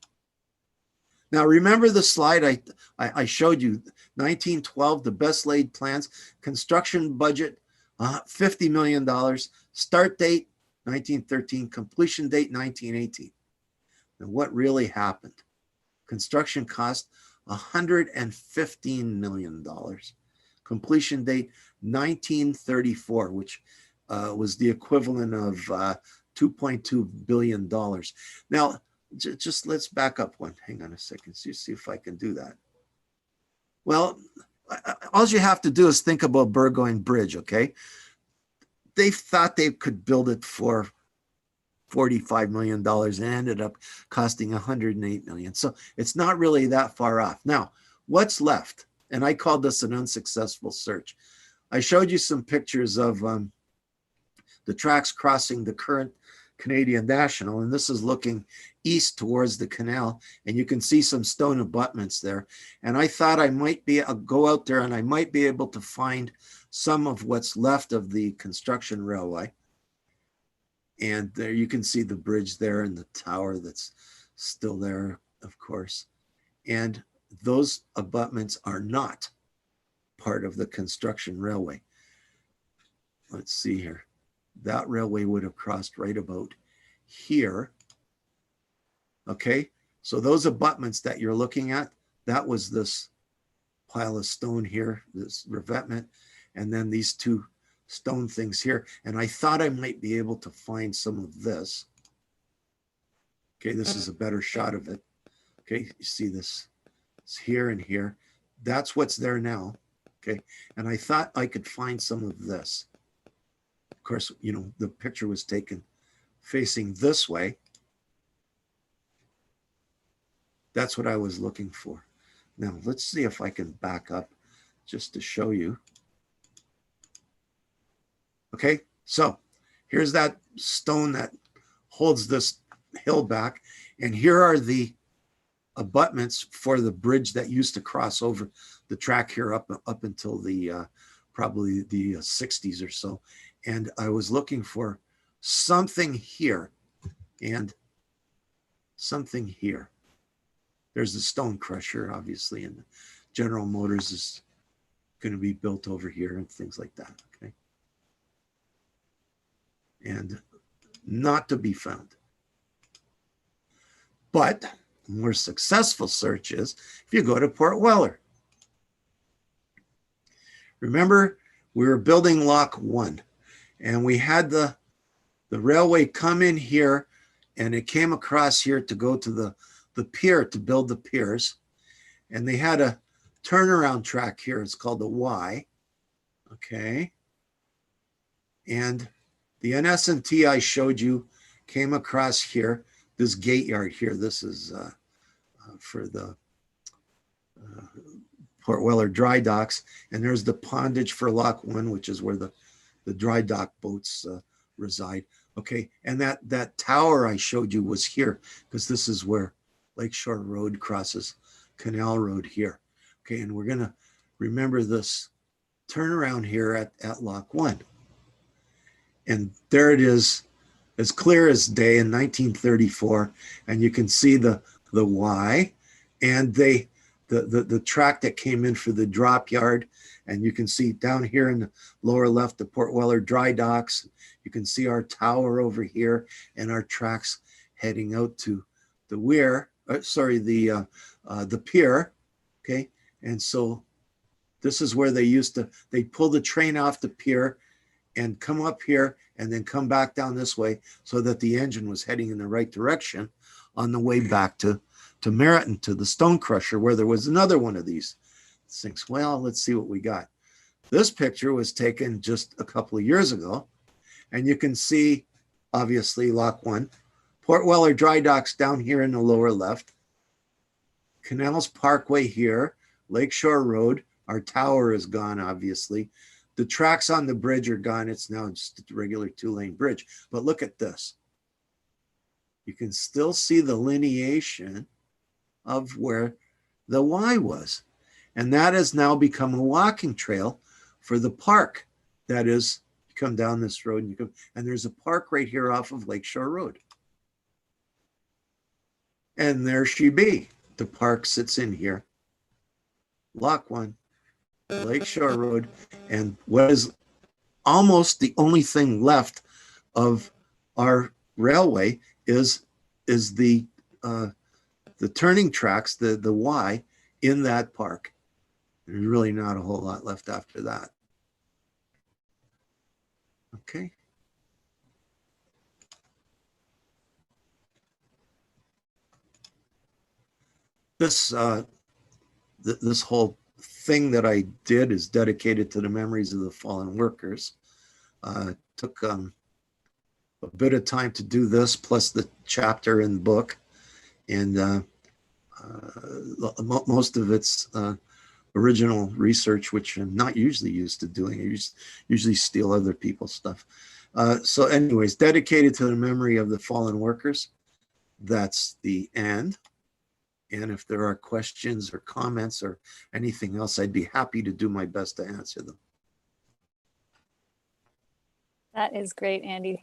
Now, remember the slide I showed you, 1912, the best laid plans, construction budget, $50 million, start date, 1913, completion date, 1918. And what really happened? Construction cost $115 million. Completion date, 1934, which was the equivalent of $2.2 billion. Now, just let's back up one. Hang on a second, see if I can do that. Well, all you have to do is think about Burgoyne Bridge, okay? They thought they could build it for $45 million and ended up costing $108 million. So it's not really that far off. Now, what's left? And I called this an unsuccessful search. I showed you some pictures of the tracks crossing the current Canadian National, and this is looking east towards the canal, and you can see some stone abutments there. And I thought I might go out there and I might be able to find some of what's left of the construction railway. And there you can see the bridge there and the tower that's still there, of course. And those abutments are not part of the construction railway. Let's see here. That railway would have crossed right about here. Okay, so those abutments that you're looking at, that was this pile of stone here, this revetment, and then these two stone things here. And I thought I might be able to find some of this. Okay, this is a better shot of it. Okay, you see this? It's here and here. That's what's there now. Okay, and I thought I could find some of this. Of course, you know, the picture was taken facing this way. That's what I was looking for. Now, let's see if I can back up just to show you. Okay, so here's that stone that holds this hill back. And here are the abutments for the bridge that used to cross over the track here up until the probably the 60s or so. And I was looking for something here and something here. There's the Stone Crusher, obviously, and General Motors is going to be built over here and things like that, okay? And not to be found. But a more successful search is if you go to Port Weller. Remember, we were building Lock 1, and we had the railway come in here, and it came across here to go to the the pier to build the piers. And they had a turnaround track here. It's called the Y. Okay. And the NS&T I showed you came across here, this gate yard here. This is for the Port Weller dry docks. And there's the pondage for Lock 1, which is where the dry dock boats reside. Okay, and that tower I showed you was here, because this is where Lakeshore Road crosses Canal Road here. Okay, and we're gonna remember this turnaround here at Lock 1. And there it is, as clear as day in 1934, and you can see the Y, and the track that came in for the drop yard, and you can see down here in the lower left the Port Weller dry docks. You can see our tower over here and our tracks heading out to the weir, the pier. Okay, and so this is where they pull the train off the pier and come up here and then come back down this way, so that the engine was heading in the right direction on the way back to Meriton, to the stone crusher, where there was another one of these things. Well, let's see what we got. This picture was taken just a couple of years ago, and you can see, obviously, Lock 1, Port Weller dry docks down here in the lower left, Canals Parkway here, Lakeshore Road. Our tower is gone, obviously. The tracks on the bridge are gone. It's now just a regular 2-lane bridge. But look at this. You can still see the lineation of where the Y was. And that has now become a walking trail for the park. That is, you come down this road and there's a park right here off of Lakeshore Road. And there she be. The park sits in here. Lock 1, Lakeshore Road. And what is almost the only thing left of our railway is the turning tracks, the Y, in that park. There's really not a whole lot left after that. Okay. This whole thing that I did is dedicated to the memories of the fallen workers. Took a bit of time to do this, plus the chapter in the book. And most of it's original research, which I'm not usually used to doing. I usually steal other people's stuff. So anyways, dedicated to the memory of the fallen workers. That's the end. And if there are questions or comments or anything else, I'd be happy to do my best to answer them. That is great, Andy.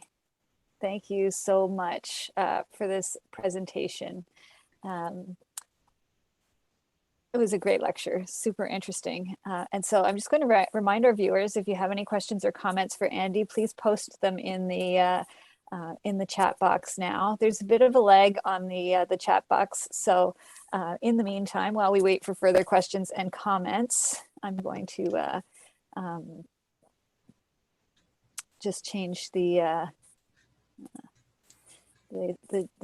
Thank you so much for this presentation. It was a great lecture, super interesting. And so I'm just going to remind our viewers, if you have any questions or comments for Andy, please post them in the chat box now. There's a bit of a lag on the chat box. So in the meantime, while we wait for further questions and comments, I'm going to just change the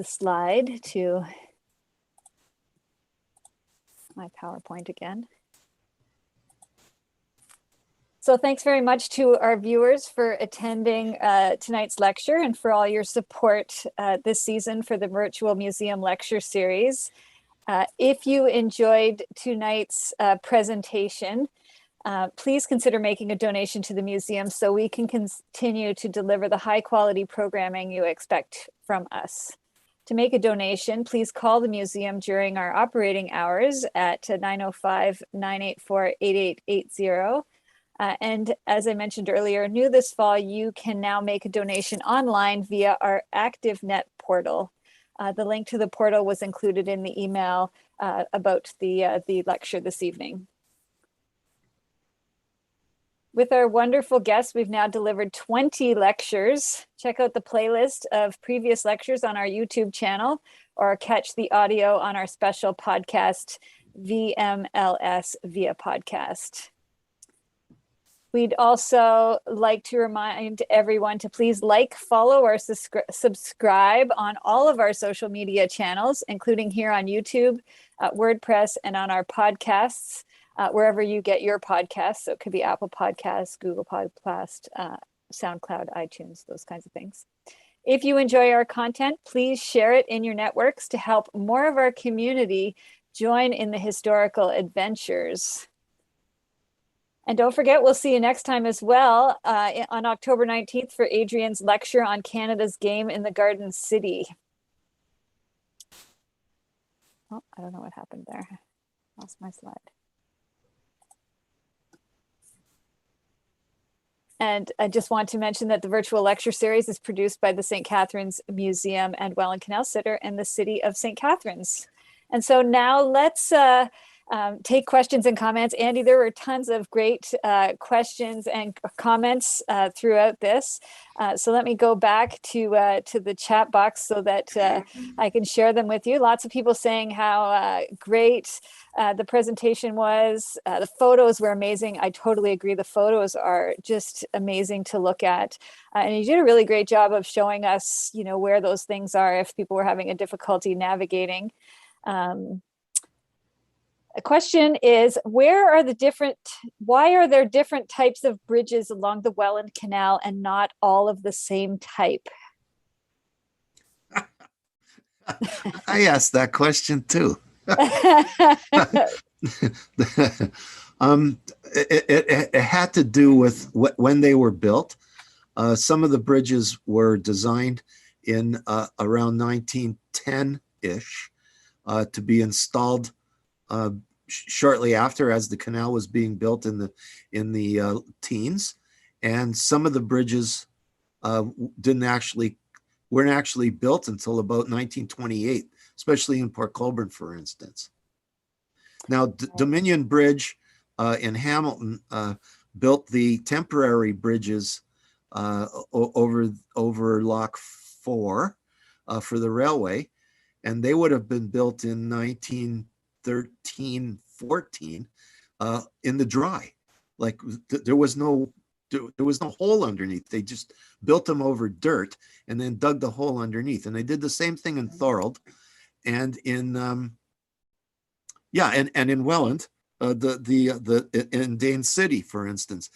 slide to my PowerPoint again. So thanks very much to our viewers for attending tonight's lecture and for all your support this season for the virtual museum lecture series. If you enjoyed tonight's presentation, please consider making a donation to the museum so we can continue to deliver the high quality programming you expect from us. To make a donation, please call the museum during our operating hours at 905-984-8880. And as I mentioned earlier, new this fall, you can now make a donation online via our ActiveNet portal. The link to the portal was included in the email about the lecture this evening. With our wonderful guests, we've now delivered 20 lectures. Check out the playlist of previous lectures on our YouTube channel or catch the audio on our special podcast, VMLS via podcast. We'd also like to remind everyone to please like, follow, or subscribe on all of our social media channels, including here on YouTube, WordPress, and on our podcasts, wherever you get your podcasts. So it could be Apple Podcasts, Google Podcast, SoundCloud, iTunes, those kinds of things. If you enjoy our content, please share it in your networks to help more of our community join in the historical adventures. And don't forget, we'll see you next time as well on October 19th for Adrian's lecture on Canada's game in the Garden City. Oh, I don't know what happened there. Lost my slide. And I just want to mention that the virtual lecture series is produced by the St. Catharines Museum and Welland Canal Sitter in the city of St. Catharines. And so now let's take questions and comments. Andy, there were tons of great questions and comments throughout this. So let me go back to the chat box so that I can share them with you. Lots of people saying how great the presentation was. The photos were amazing. I totally agree. The photos are just amazing to look at. And you did a really great job of showing us, where those things are if people were having a difficulty navigating. The question is, why are there different types of bridges along the Welland Canal and not all of the same type? I asked that question too. It had to do with when they were built. Some of the bridges were designed in around 1910-ish to be installed shortly after, as the canal was being built in the teens, and some of the bridges weren't actually built until about 1928, especially in Port Colborne, for instance. Now, Dominion Bridge in Hamilton built the temporary bridges over Lock 4 for the railway, and they would have been built in 1913, 14 in the dry. Like there was no hole underneath. They just built them over dirt and then dug the hole underneath. And they did the same thing in Thorold and in in Welland, in Dane City, for instance.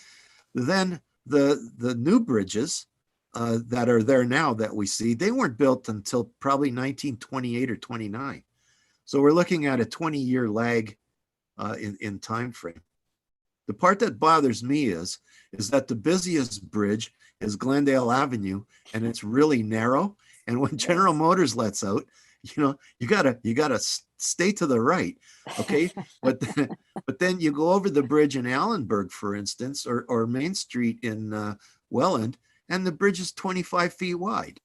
Then the new bridges that are there now that we see, they weren't built until probably 1928 or 29. So we're looking at a 20-year lag in time frame. The part that bothers me is that the busiest bridge is Glendale Avenue, and it's really narrow. And when General Motors lets out, you gotta stay to the right, okay? but then you go over the bridge in Allenburg, for instance, or Main Street in Welland, and the bridge is 25 feet wide,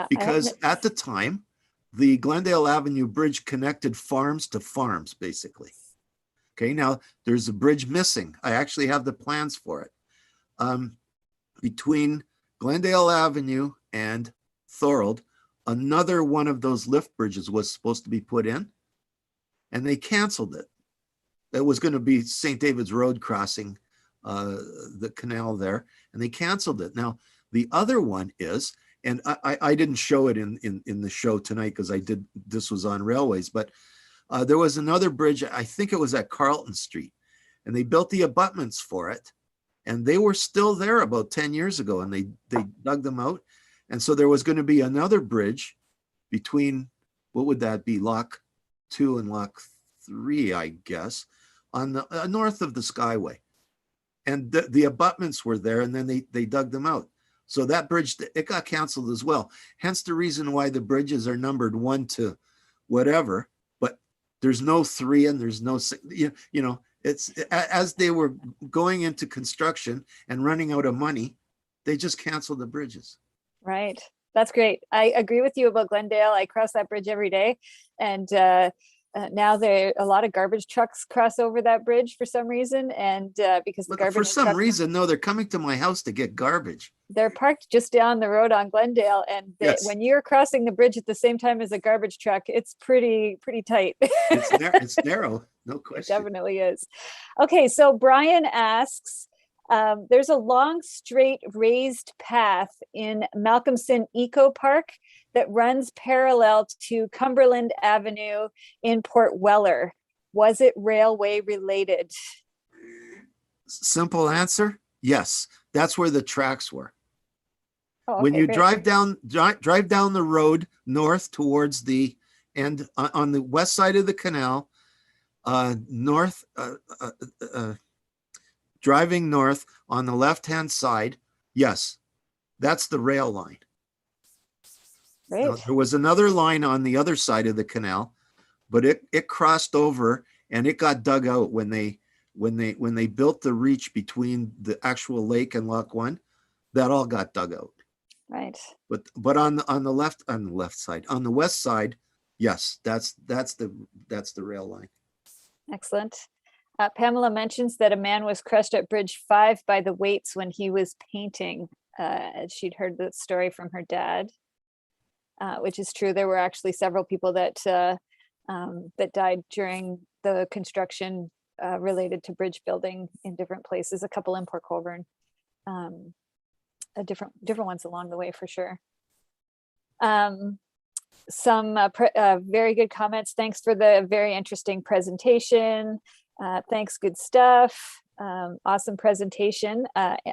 because at the time, the Glendale Avenue Bridge connected farms to farms, basically. Okay, now there's a bridge missing. I actually have the plans for it. Between Glendale Avenue and Thorold, another one of those lift bridges was supposed to be put in, and they canceled it. It was going to be St. David's Road crossing the canal there, and they canceled it. Now, the other one is, and I didn't show it in the show tonight because this was on railways, but there was another bridge, I think it was at Carlton Street, and they built the abutments for it, and they were still there about 10 years ago, and they dug them out. And so there was going to be another bridge between, what would that be, Lock 2 and Lock 3, I guess, on the north of the Skyway. And the abutments were there, and then they dug them out. So that bridge, it got canceled as well. Hence the reason why the bridges are numbered 1 to whatever, but there's no 3 and there's no 6. It's as they were going into construction and running out of money, they just canceled the bridges. Right. That's great. I agree with you about Glendale. I cross that bridge every day, and now a lot of garbage trucks cross over that bridge for some reason, and because the garbage for some reason, no, they're coming to my house to get garbage. They're parked just down the road on Glendale, and when you're crossing the bridge at the same time as a garbage truck, it's pretty tight. It's narrow, no question. It definitely is. Okay, so Brian asks, There's a long, straight, raised path in Malcolmson Eco Park that runs parallel to Cumberland Avenue in Port Weller. Was it railway related? Simple answer, yes. That's where the tracks were. Oh, When okay, you great. drive down the road north towards the end on the west side of the canal, driving north on the left-hand side, yes, that's the rail line. Now, Great. there was another line on the other side of the canal, but it crossed over and it got dug out when they built the reach between the actual lake and Loch One. That all got dug out. Right. But on the left side, on the west side, yes, that's the rail line. Excellent. Pamela mentions that a man was crushed at Bridge 5 by the weights when he was painting. She'd heard the story from her dad, which is true. There were actually several people that died during the construction related to bridge building in different places, a couple in Port Colborne, different ones along the way for sure. Some very good comments. Thanks for the very interesting presentation. Thanks, good stuff. Awesome presentation.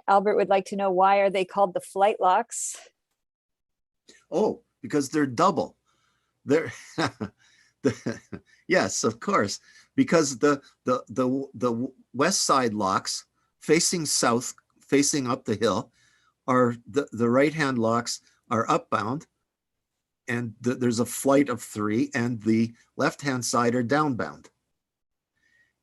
Albert would like to know, why are they called the flight locks? Oh, because they're double. They're yes, of course, because the west side locks facing south, facing up the hill, are the right hand locks are upbound, and there's a flight of 3, and the left hand side are downbound.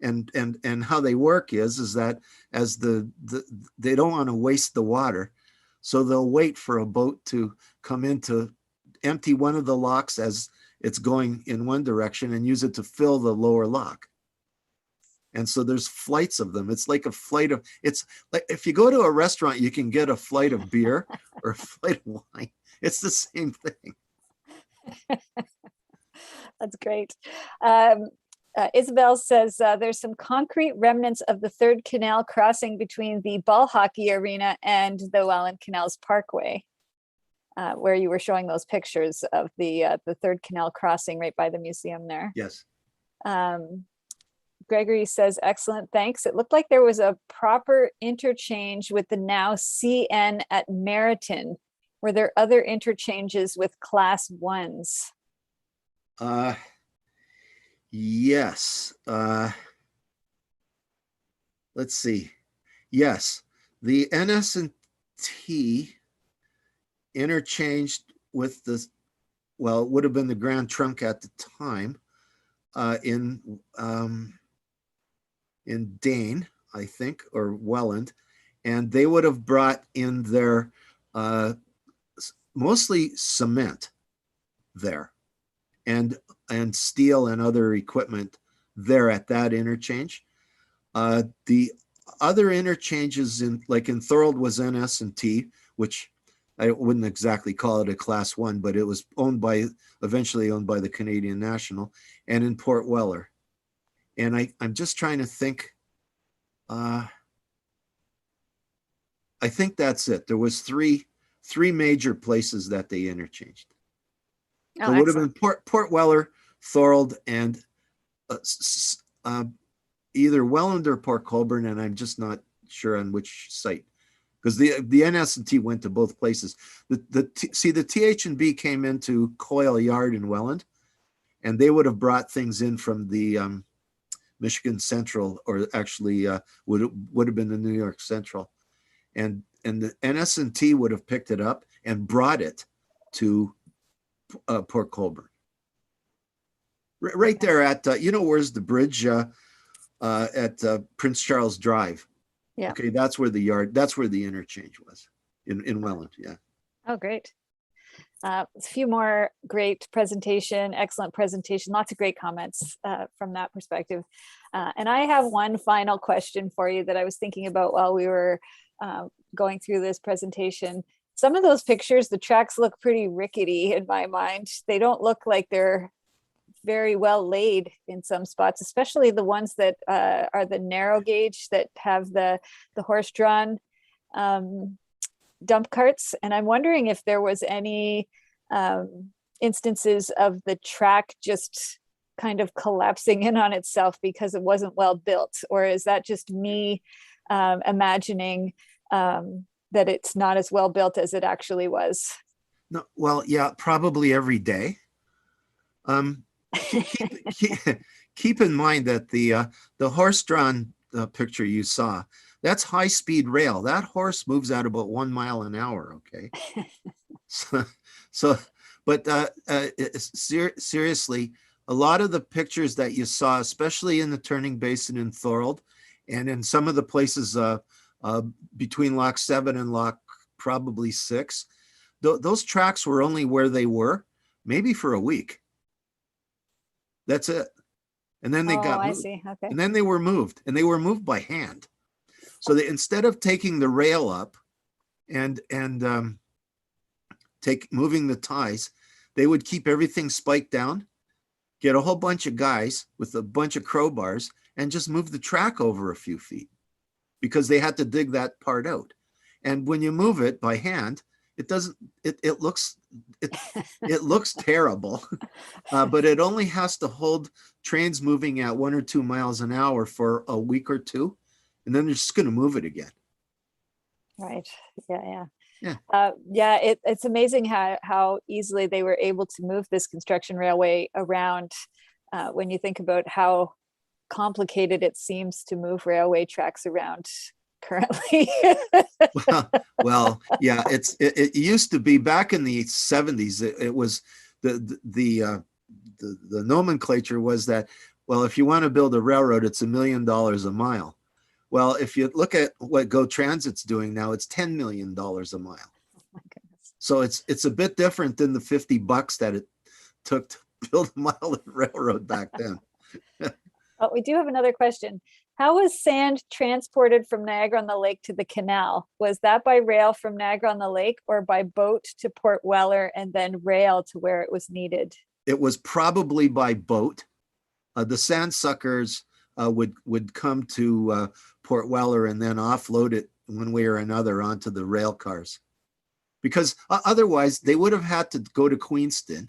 And how they work is that as they don't want to waste the water, so they'll wait for a boat to come in to empty one of the locks as it's going in one direction and use it to fill the lower lock. And so there's flights of them. It's like a flight of, it's like if you go to a restaurant, you can get a flight of beer or a flight of wine. It's the same thing. That's great. Isabel says there's some concrete remnants of the third canal crossing between the ball hockey arena and the Welland Canals Parkway, where you were showing those pictures of the third canal crossing right by the museum there. Yes. Gregory says, excellent, thanks. It looked like there was a proper interchange with the now CN at Meriton. Were there other interchanges with class 1s? Yes. Let's see. Yes, the NS&T interchanged with the, well, it would have been the Grand Trunk at the time, in Dane, I think, or Welland, and they would have brought in their mostly cement there, and steel and other equipment there at that interchange. The other interchanges in Thorold was NS&T, which I wouldn't exactly call it a class 1, but it was eventually owned by the Canadian National, and in Port Weller. And I'm just trying to think. I think that's it. There was three major places that they interchanged. Oh, so it would have been Port Weller, Thorold, and either Welland or Port Colborne, and I'm just not sure on which site, because the NS&T went to both places. The TH&B came into Coyle Yard in Welland, and they would have brought things in from the Michigan Central, or actually would have been the New York Central, and the NS&T would have picked it up and brought it to Port Colborne. Right there at where's the bridge at Prince Charles Drive? Yeah. Okay, that's where the interchange was in Welland. Yeah. Oh, great. A few more great excellent presentation, lots of great comments from that perspective. And I have one final question for you that I was thinking about while we were going through this presentation. Some of those pictures, the tracks look pretty rickety in my mind. They don't look like they're very well laid in some spots, especially the ones that are the narrow gauge that have the horse-drawn dump carts. And I'm wondering if there was any instances of the track just kind of collapsing in on itself because it wasn't well built, or is that just me imagining that it's not as well built as it actually was? No, well, yeah, probably every day. Keep in mind that the horse-drawn picture you saw, that's high-speed rail. That horse moves at about 1 mile an hour. Okay, but seriously, a lot of the pictures that you saw, especially in the turning basin in Thorold, and in some of the places between Lock 7 and Lock probably 6, those tracks were only where they were, maybe for a week. That's it. And then they got moved. I see. Okay. And then they were moved, and they were moved by hand. So they, instead of taking the rail up and moving the ties, they would keep everything spiked down, get a whole bunch of guys with a bunch of crowbars, and just move the track over a few feet because they had to dig that part out. And when you move it by hand, it doesn't, it looks terrible, but it only has to hold trains moving at 1 or 2 miles an hour for a week or two, and then they're just going to move it again. Right. Yeah. Yeah. It's amazing how easily they were able to move this construction railway around when you think about how complicated it seems to move railway tracks around currently. well, yeah, it used to be back in the 70s. It was the nomenclature was that, well, if you want to build a railroad, it's $1 million a mile. Well, if you look at what Go Transit's doing now, it's $10 million a mile. Oh my goodness. So it's a bit different than the $50 that it took to build a mile of railroad back then. Oh, we do have another question. How was sand transported from Niagara-on-the-Lake to the canal? Was that by rail from Niagara-on-the-Lake or by boat to Port Weller and then rail to where it was needed? It was probably by boat. The sand suckers would come to Port Weller and then offload it one way or another onto the rail cars. Because otherwise they would have had to go to Queenston,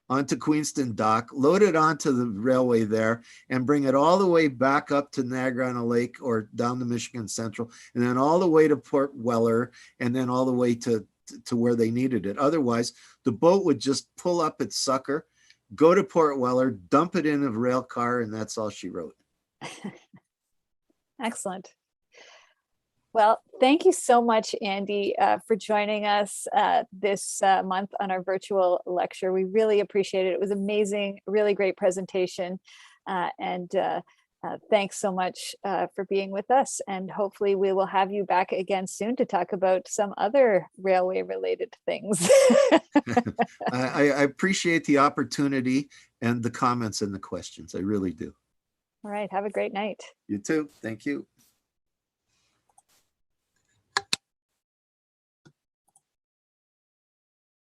onto Queenston Dock, load it onto the railway there, and bring it all the way back up to Niagara-on-the-Lake or down to Michigan Central, and then all the way to Port Weller, and then all the way to where they needed it. Otherwise, the boat would just pull up its sucker, go to Port Weller, dump it in a rail car, and that's all she wrote. Excellent. Well, thank you so much, Andy, for joining us this month on our virtual lecture. We really appreciate it. It was amazing, really great presentation. And thanks so much for being with us. And hopefully we will have you back again soon to talk about some other railway related things. I appreciate the opportunity and the comments and the questions. I really do. All right. Have a great night. You too. Thank you.